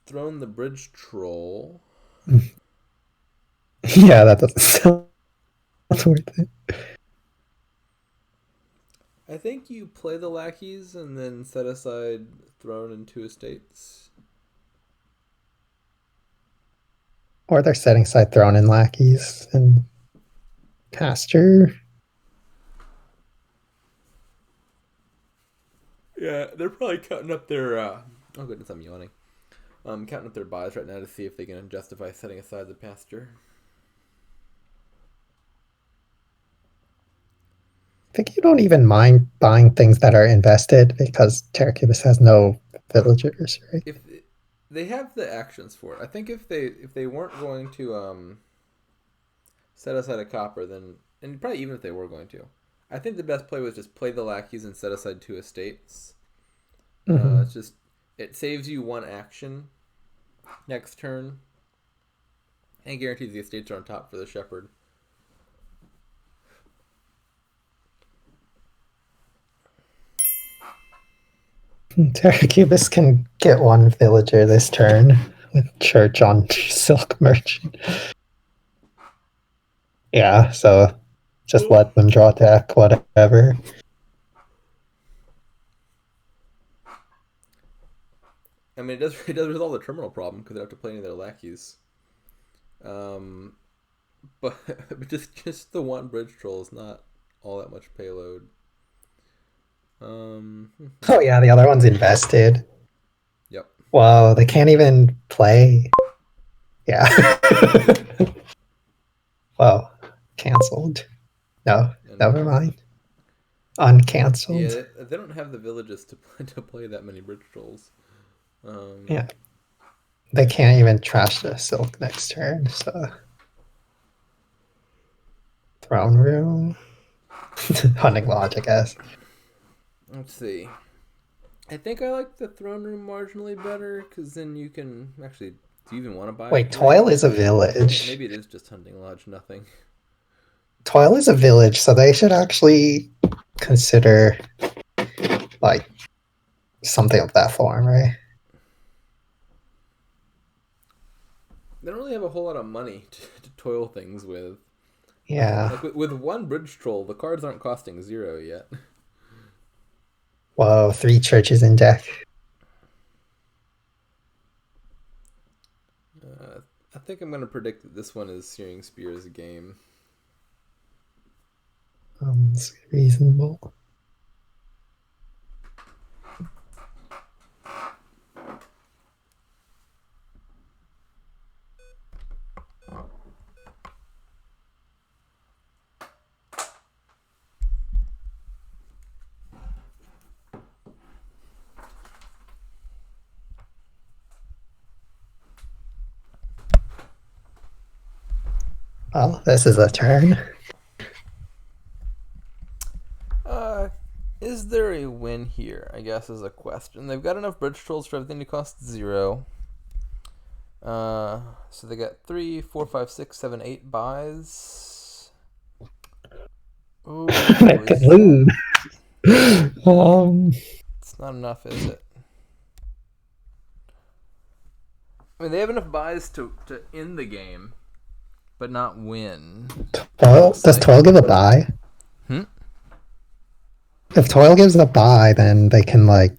throne the bridge troll. Yeah, that doesn't sound worth it. I think you play the lackeys and then set aside throne and 2 estates. Or they're setting aside throne and lackeys and pasture. Yeah, they're probably counting up their. Oh goodness, I'm yawning. Counting up their buys right now to see if they can justify setting aside the pasture. I think you don't even mind buying things that are invested because terracubist has no villagers, right? If they have the actions for it, I think if they weren't going to set aside a copper, then, and probably even if they were going to, I think the best play was just play the lackeys and set aside 2 estates. It's just, it saves you 1 action next turn and guarantees the estates are on top for the shepherd. Terracubist can get 1 villager this turn with church on silk merchant. Yeah, so just let them draw deck, whatever. I mean, it does resolve the terminal problem because they don't have to play any of their lackeys. But just the 1 bridge troll is not all that much payload. Oh yeah, the other one's invested. Yep. Whoa, they can't even play. Yeah. Whoa, cancelled. No, never mind. Uncancelled. Yeah, they don't have the villages to play that many bridge trolls. Yeah. They can't even trash the silk next turn, so. Throne room. Hunting lodge, I guess. Let's see. I think I like the throne room marginally better because then you can actually. Do you even want to buy? Wait, Toil is a village. Maybe it is just hunting lodge, nothing. Toil is a village, so they should actually consider like something of that form, right? They don't really have a whole lot of money to toil things with. Yeah. Like with 1 bridge troll, the cards aren't costing 0 yet. Whoa, 3 churches in deck. I think I'm going to predict that this one is SearingSpear as a game. It's reasonable. Well, this is a turn. Is there a win here, I guess, is a question. They've got enough bridge trolls for everything to cost 0. So they got 3, 4, 5, 6, 7, 8 buys. Ooh, Balloon. It's not enough, is it? I mean, they have enough buys to end the game, but not win. Does Toil give a buy? If Toil gives a buy, then they can like.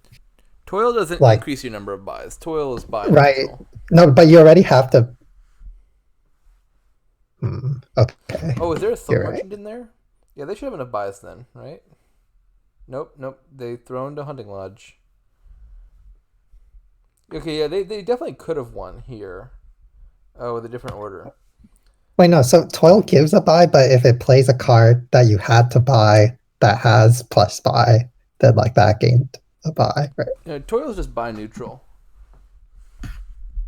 Toil doesn't increase your number of buys. Toil is buy. Right. Neutral. No, but you already have to. Okay. Oh, is there a silk merchant in there? Yeah, they should have enough buys then, right? Nope. They thrown to hunting lodge. Okay, yeah, they definitely could have won here. Oh, with a different order. Wait, no. So toil gives a buy, but if it plays a card that you had to buy that has plus buy, then like that gained a buy, right? Toil's just buy neutral.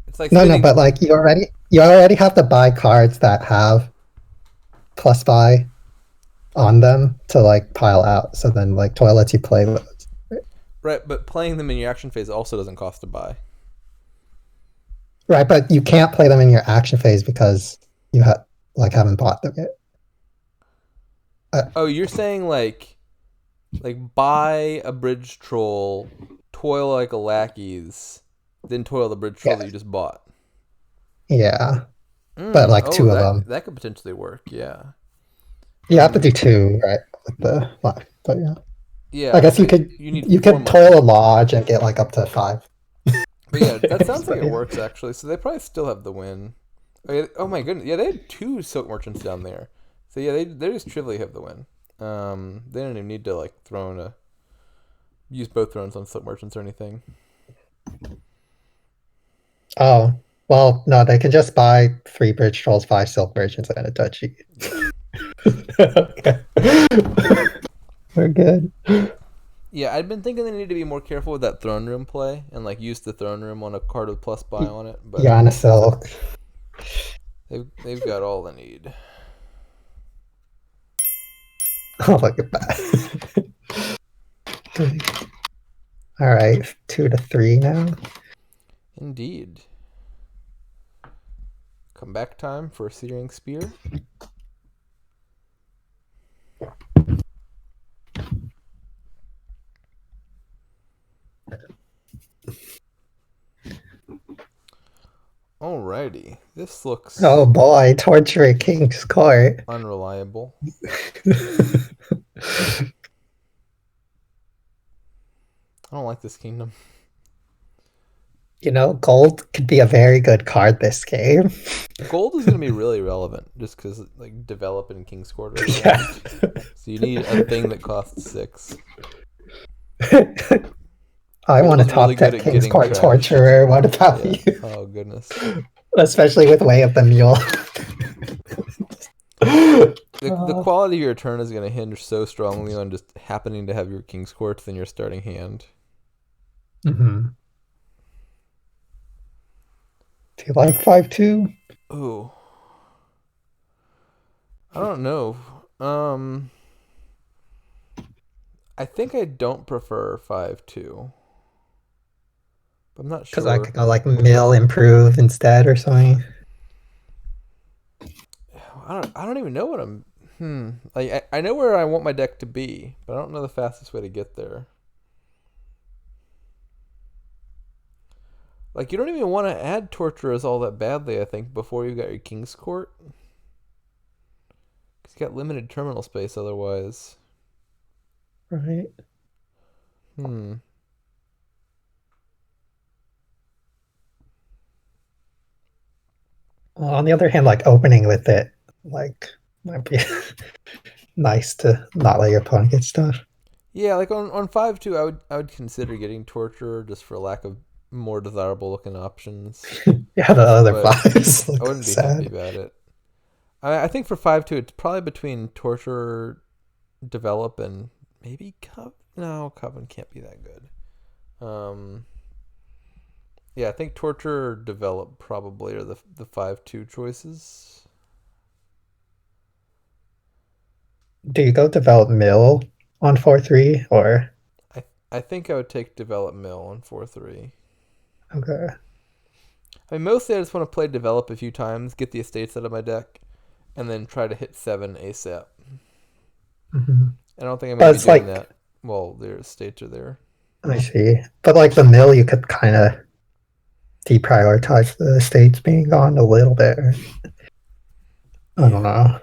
It's like No, spending. but like you already have to buy cards that have plus buy on them to like pile out. So then like toil lets you play those. Right, but playing them in your action phase also doesn't cost a buy. Right, but you can't play them in your action phase because you haven't bought them yet. Oh, you're saying like buy a bridge troll, toil like a lackeys, then toil the bridge troll Yeah, that you just bought. yeah, but like Oh, two of that them. that could potentially work. Yeah. You have to do two, right? With the but yeah, I Yeah. guess So you could you need you four could money. toil a lodge and get like up to 5. But yeah, that sounds like But it yeah. works actually. So they probably still have the win. Oh, yeah, oh my goodness, yeah, they had 2 silk merchants down there. So yeah, they just trivially have the win. They don't even need to like use both thrones on silk merchants or anything. Oh, well, no, they can just buy 3 bridge trolls, 5 silk merchants, and a duchy. Yeah. Okay. We're good. Yeah, I'd been thinking they need to be more careful with that throne room play and like use the throne room on a card with plus buy on it, but Yana Silk. they've got all they need. Oh, look at that. All right, 2-3 now. Indeed. Comeback time for Searing Spear. Alrighty. This looks Oh boy, torture King's Court. unreliable. I don't like this kingdom. You know, gold could be a very good card this game. Gold is going to be really relevant just because like develop in King's Court are Yeah. relevant. So you need a thing that costs 6. I Gold want a is really top good 10 at King's getting Court trashed. torturer. What about Yeah. you? Oh goodness. Especially with Way of the Mule. The quality of your turn is going to hinge so strongly on just happening to have your King's Courts in your starting hand. Mm-hmm. Do you like 5-2? Ooh. I don't know. I think I don't prefer 5-2. But I'm not Because I sure. could go like mill improve instead or something. I don't even know what I'm. Like I know where I want my deck to be, but I don't know the fastest way to get there. Like you don't even want to add torturers all that badly. I think before you got your King's Court, because you got limited terminal space otherwise. Right. Well, on the other hand, like opening with it, like might be nice to not let your opponent get stuff. Yeah, like on 5-2, I would consider getting torturer just for lack of more desirable looking options. Yeah, the other But 5s I look wouldn't be happy sad. about it. I think for 5-2, it's probably between torturer, develop, and maybe Coven. No, Coven can't be that good. Yeah, I think torture or develop probably are the 5-2 choices. Do you go develop mill on 4-3 or I think I would take develop mill on 4-3. okay? I mean, mostly I just want to play develop a few times, get the estates out of my deck, and then try to hit 7 ASAP. Mm-hmm. I don't think I'm But going to it's be doing like that while their estates are there. I see. But like the mill, you could kind of deprioritize the states being gone a little bit. I don't know.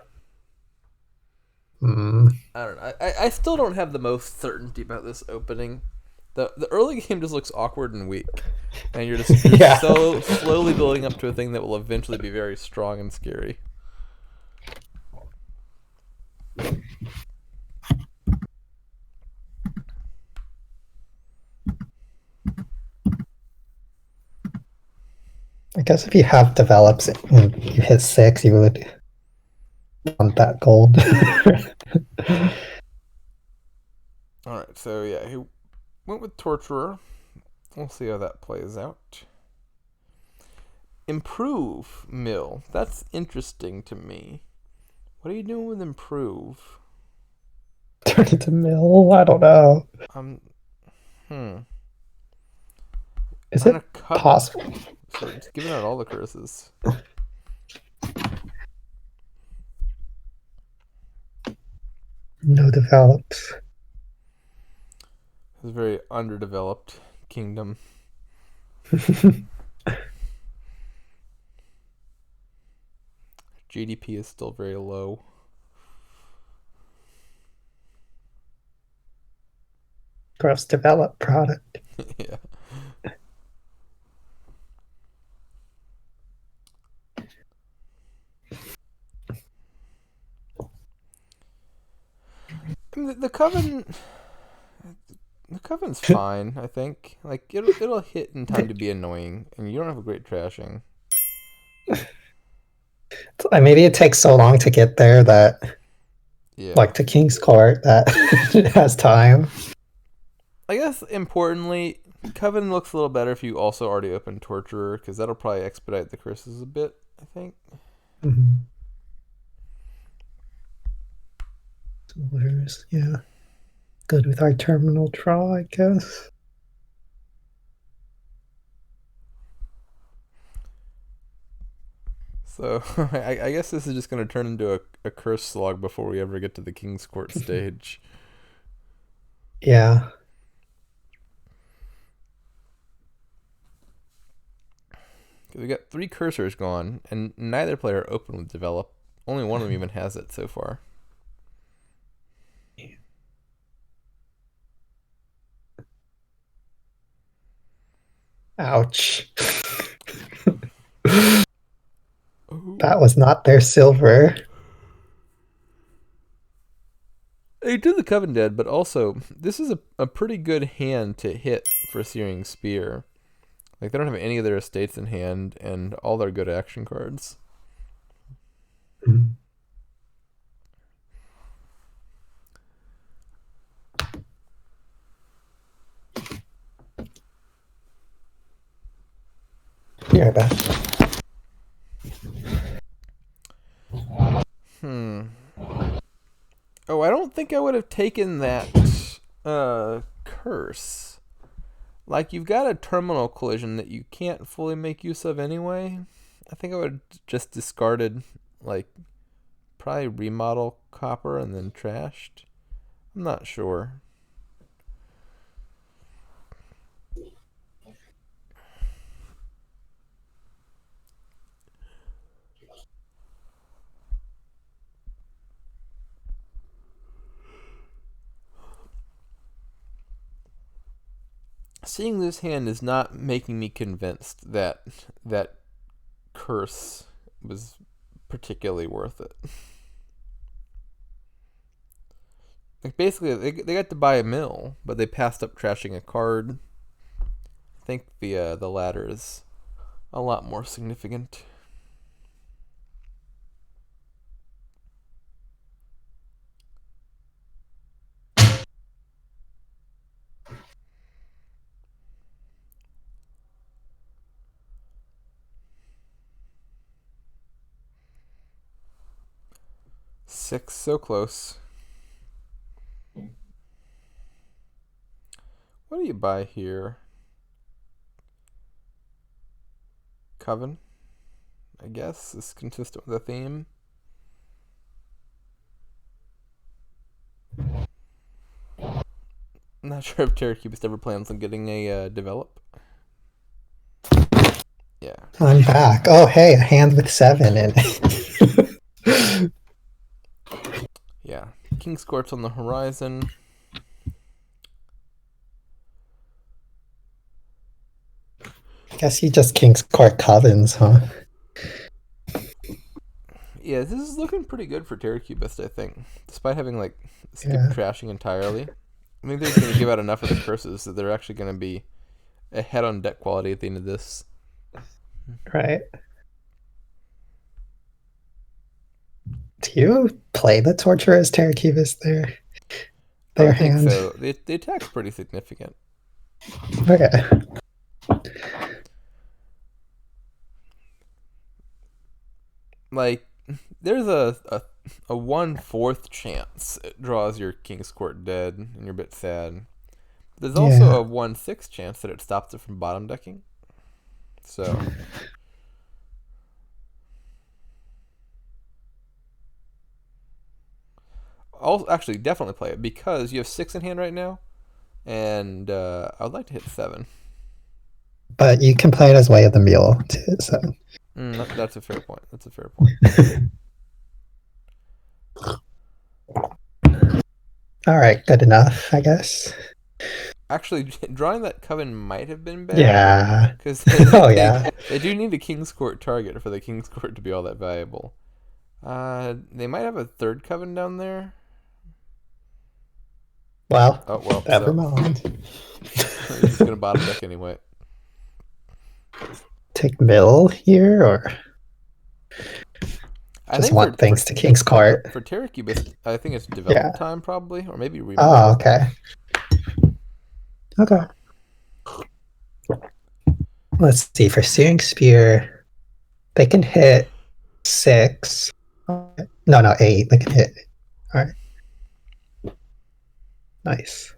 I don't know. I still don't have the most certainty about this opening. The early game just looks awkward and weak, and you're Yeah. so slowly building up to a thing that will eventually be very strong and scary. I guess if you have develops and you hit 6, you would want that gold. Alright, so yeah, he went with Torturer. We'll see how that plays out. Improve mill. That's interesting to me. What are you doing with improve? Turn into mill? I don't know. Is On it a coven. possible? So it's giving out all the curses. No develops. It's a very underdeveloped kingdom. GDP is still very low. Gross developed product. Yeah. I mean, the coven. The coven's fine, I think. Like it'll hit in time to be annoying, and you don't have a great trashing. Maybe it takes so long to get there that, Yeah. like to King's Court, that it has time. I guess importantly, Coven looks a little better if you also already open Torturer, because that'll probably expedite the curses a bit, I think. Mm-hmm. Yeah. Good with our terminal draw, I guess. So, I guess this is just going to turn into a curse slog before we ever get to the King's Court stage. Yeah. We got 3 cursors gone, and neither player opened with Develop. Only one of them even has it so far. Ouch. That was not their silver. They did the Coven dead, but also, this is a pretty good hand to hit for SearingSpear. Like, they don't have any of their estates in hand, and all their good action cards. Mm-hmm. Yeah, Oh, I don't think I would have taken that curse. Like, you've got a terminal collision that you can't fully make use of anyway. I think I would have just discarded, like, probably remodel copper and then trashed. I'm not sure. Seeing this hand is not making me convinced that that curse was particularly worth it. Like, basically, they got to buy a mill, but they passed up trashing a card. I think the latter is a lot more significant. Six, so close. What do you buy here? Coven, I guess, is consistent with the theme. I'm not sure if terracubist ever plans on getting a develop. Yeah. I'm back. Oh, hey, a hand with 7 in it. Yeah. King's Court's on the horizon. I guess you just King's Court Covens, huh? Yeah, this is looking pretty good for terracubist, I think. Despite having, like, skipped trashing entirely. I think they're going to give out enough of the curses that they're actually going to be ahead on deck quality at the end of this. Right. Do you play the Torturer's terracubist I their would think hand? so. The attack's pretty significant. Okay. Like, there's a 1/4 chance it draws your King's Court dead, and you're a bit sad. There's also Yeah. a 1/6 chance that it stops it from bottom decking. So, I'll actually definitely play it because you have 6 in hand right now, and I would like to hit 7. But you can play it as Way of the Mule too, so. That's a fair point. That's a fair point. All right, good enough, I guess. Actually, drawing that Coven might have been bad. Yeah. Because Oh yeah. they do need a King's Court target for the King's Court to be all that valuable. They might have a 3rd Coven down there. Well, Oh, well, never so mind. you're just going to bottom deck anyway. Take mill here, or I just think want things to King's Court. For terracubist, I think it's development time probably, or maybe remote. Oh, okay. Okay. Let's see. For Searing Spear, they can hit 6. No, 8. They can hit. All right. Nice.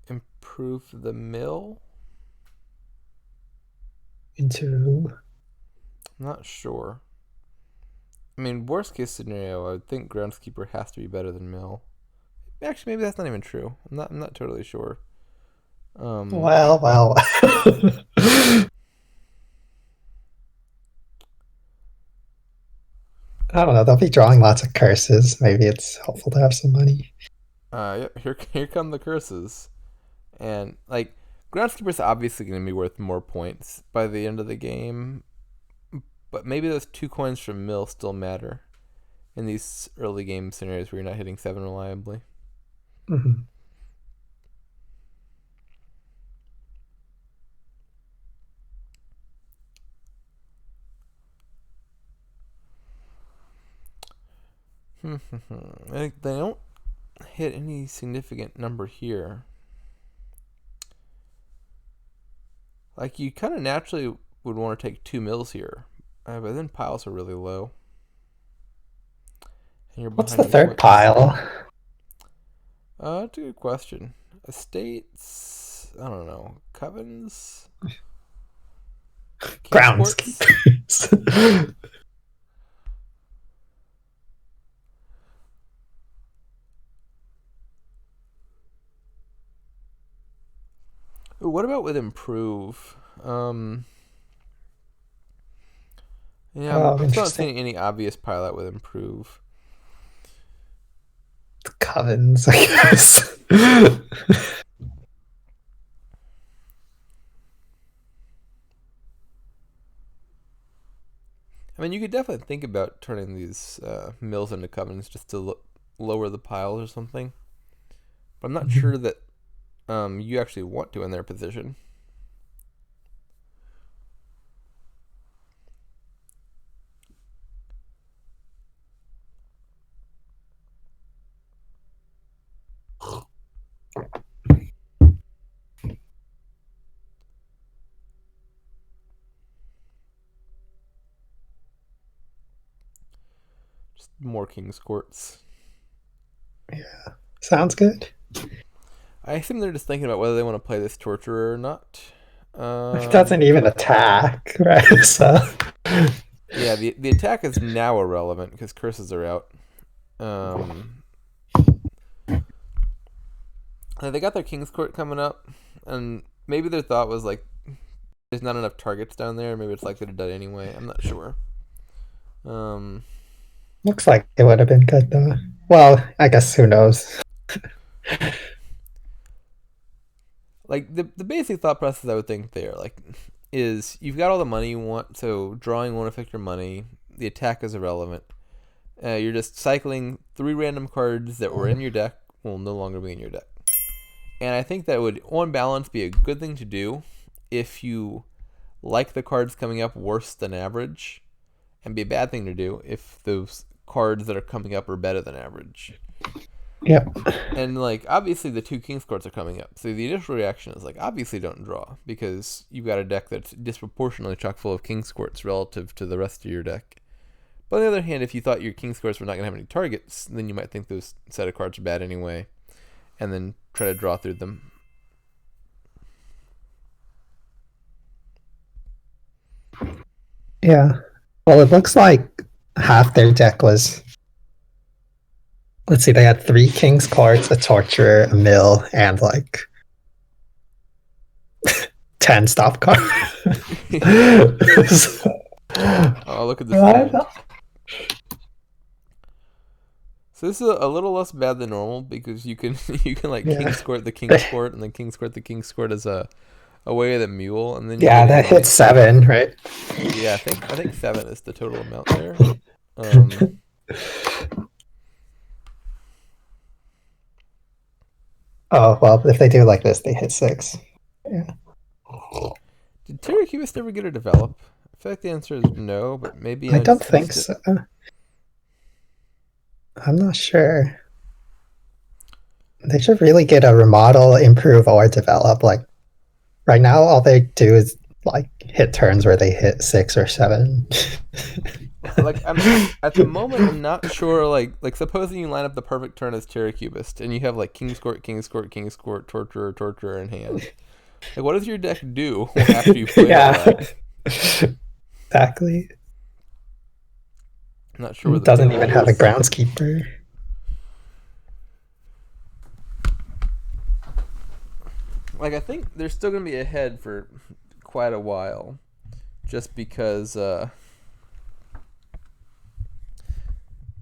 Improve the mill? Into. I'm not sure. I mean, worst case scenario, I would think Groundskeeper has to be better than mill. Actually, maybe that's not even true. I'm not totally sure. Well. I don't know. They'll be drawing lots of curses. Maybe it's helpful to have some money. Yep. Here come the curses, and like Groundskeeper's obviously going to be worth more points by the end of the game, but maybe those 2 coins from mill still matter in these early game scenarios where you're not hitting 7 reliably. Mm-hmm. They don't hit any significant number here. Like, you kind of naturally would want to take 2 mills here, but then piles are really low. And you're What's the behind 3rd points. pile? That's a good question. Estates, I don't know. Covens? Groundskeepers. What about with improve? I'm still not seeing any obvious pile out with improve. The Covens, I guess. I mean, you could definitely think about turning these mills into Covens just to lower the piles or something. But I'm not sure that you actually want to in their position. Just more King's Courts. Yeah, sounds good. I assume they're just thinking about whether they want to play this Torturer or not. It doesn't even attack, right? So. Yeah, the attack is now irrelevant because curses are out. They got their King's Court coming up, and maybe their thought was like, there's not enough targets down there. Maybe it's likely to die anyway. I'm not sure. Looks like it would have been good though. Well, I guess who knows. Like the basic thought process I would think there, like, is you've got all the money you want, so drawing won't affect your money. The attack is irrelevant. You're just cycling 3 random cards that were in your deck will no longer be in your deck. And I think that would, on balance, be a good thing to do if you like the cards coming up worse than average, and be a bad thing to do if those cards that are coming up are better than average. Yep. And like obviously the 2 King's cards are coming up, so the initial reaction is like obviously don't draw because you've got a deck that's disproportionately chock full of King's courts relative to the rest of your deck. But on the other hand, if you thought your King's courts were not going to have any targets, then you might think those set of cards are bad anyway, and then try to draw through them. Yeah. Well, it looks like half their deck was. Let's see, they had 3 King's cards, a Torturer, a Mill, and like 10 stop cards. Oh, look at this hand. So this is a little less bad than normal because you can like King's court the King's court and then King's court the King's court as a way of the mule, and then that hits 7, right? Yeah, I think 7 is the total amount there. Oh well, if they do like this, they hit 6. Yeah. Did terracubist ever get a develop? I feel like the answer is no, but maybe I don't think so. I'm not sure. They should really get a remodel, improve, or develop. Like right now, all they do is like hit turns where they hit 6 or 7. Like I'm at the moment, I'm not sure. Like supposing you line up the perfect turn as terracubist, and you have like King's court, King's court, King's court, Torturer in hand. Like, what does your deck do after you play that? Exactly. I'm not sure. It doesn't even have a groundskeeper. Like, I think they're still going to be ahead for quite a while, just because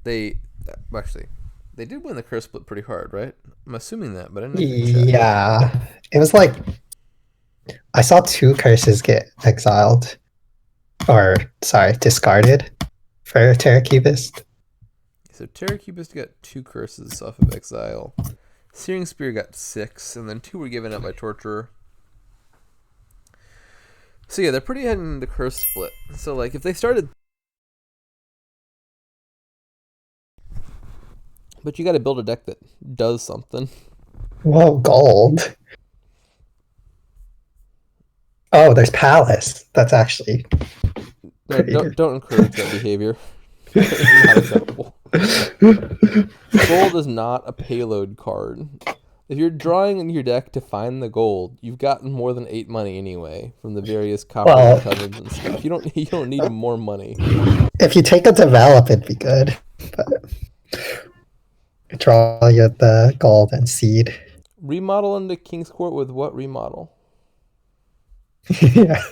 they did win the curse split pretty hard, right? I'm assuming that, but I didn't check. Yeah, it was like I saw 2 curses get exiled, or sorry, discarded for terracubist. So terracubist got 2 curses off of exile. SearingSpear got 6, and then 2 were given up by Torturer. So yeah, they're pretty ahead in the curse split. So like, if they started, but you got to build a deck that does something. Whoa, gold. Oh, there's Palace. That's actually don't encourage that behavior. It's not acceptable. Gold is not a payload card. If you're drawing in your deck to find the gold, you've gotten more than 8 money anyway from the various copper cousins and stuff. You don't need more money. If you take a develop, it'd be good. But draw you the gold and seed. Remodel into King's Court with what remodel? Yeah.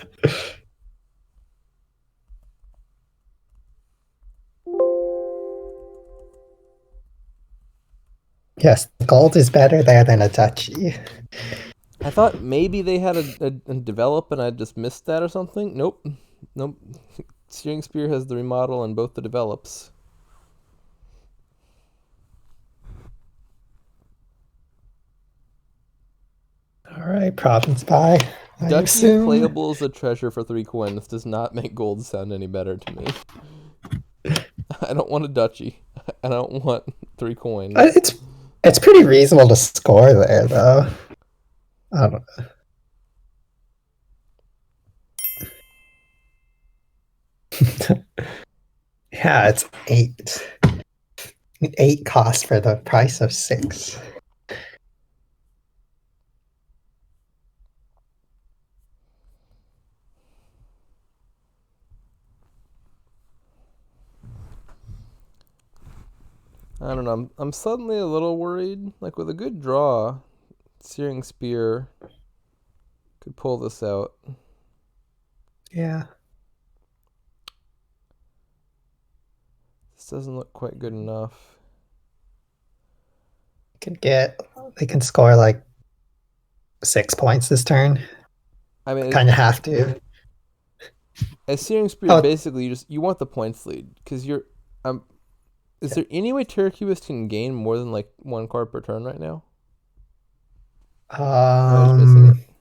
Yes, gold is better there than a duchy. I thought maybe they had a develop and I just missed that or something. Nope. SearingSpear has the remodel and both the develops. All right, province buy. Duchy playable as a treasure for 3 coins does not make gold sound any better to me. I don't want a duchy. I don't want 3 coins. It's pretty reasonable to score there, though. I don't know. Yeah, it's 8. 8 cost for the price of 6. I don't know. I'm suddenly a little worried. Like with a good draw, SearingSpear could pull this out. Yeah. This doesn't look quite good enough. They can score like 6 points this turn. I mean, kind of have to. As SearingSpear, basically, you want the points lead because Is there any way terracubist can gain more than like 1 card per turn right now?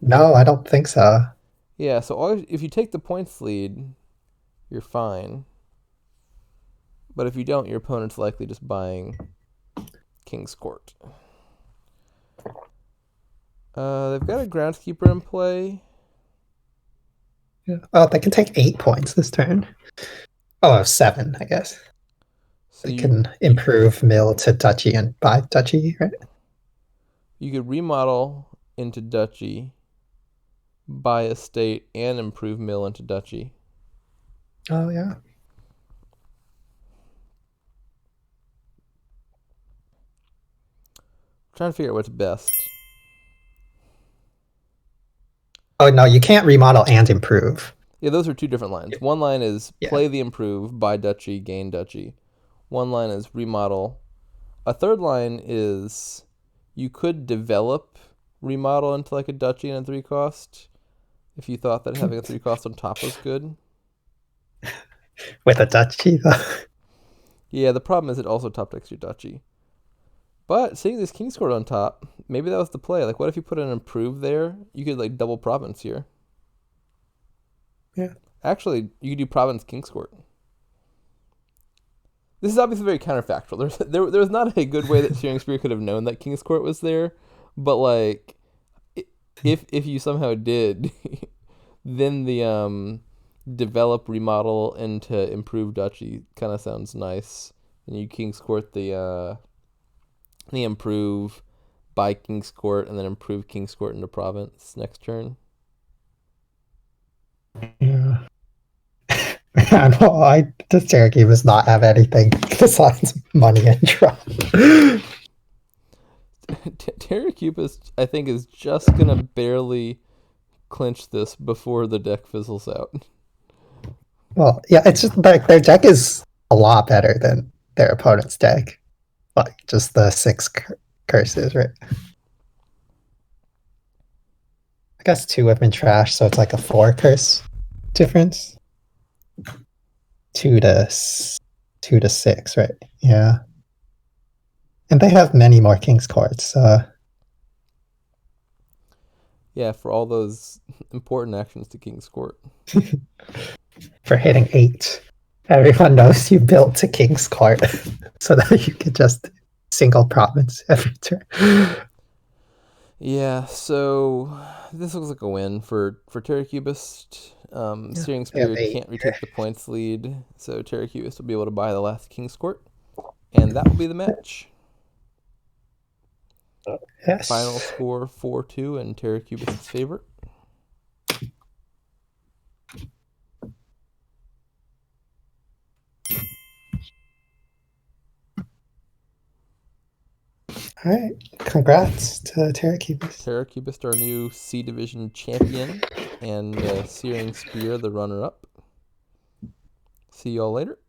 No, I don't think so. Yeah, so if you take the points lead, you're fine. But if you don't, your opponent's likely just buying King's Court. They've got a groundskeeper in play. Yeah. Oh, they can take 8 points this turn. Oh, 7, I guess. So they can improve mill to duchy and buy duchy, right? You could remodel into duchy, buy estate, and improve mill into duchy. Oh, yeah. I'm trying to figure out what's best. Oh, no, you can't remodel and improve. Yeah, those are 2 different lines. One line is play the improve, buy duchy, gain duchy. One line is remodel. A third line is you could develop remodel into like a duchy and a 3 cost if you thought that having a 3 cost on top was good. With a duchy, though. Yeah, the problem is it also top decks your duchy. But seeing this King's Court on top, maybe that was the play. Like, what if you put an improve there? You could like double province here. Yeah. Actually, you could do province King's Court. This is obviously very counterfactual. There was not a good way that SearingSpear could have known that King's Court was there, but like, if you somehow did, then the develop remodel into improve duchy kind of sounds nice, and you King's Court the improve, buy King's Court, and then improve King's Court into province next turn. Yeah. The Cherokee does not have anything besides money and draw. Terracubist, I think, is just gonna barely clinch this before the deck fizzles out. Well, yeah, it's just like their deck is a lot better than their opponent's deck. Like just the 6 curses, right? I guess 2 have been trashed, so it's like a 4 curse difference. 2 to 6, right? Yeah. And they have many more King's Courts. Yeah, for all those important actions to King's Court. For hitting 8. Everyone knows you built to King's Court so that you could just single province every turn. Yeah, so this looks like a win for terracubist. SearingSpear can't retake the points lead, so terracubist will be able to buy the last King's Court, and that will be the match. Yes. Final score 4-2 in terracubist's favor. All right, congrats to terracubist. Terracubist, our new C Division champion, and SearingSpear, the runner-up. See y'all later.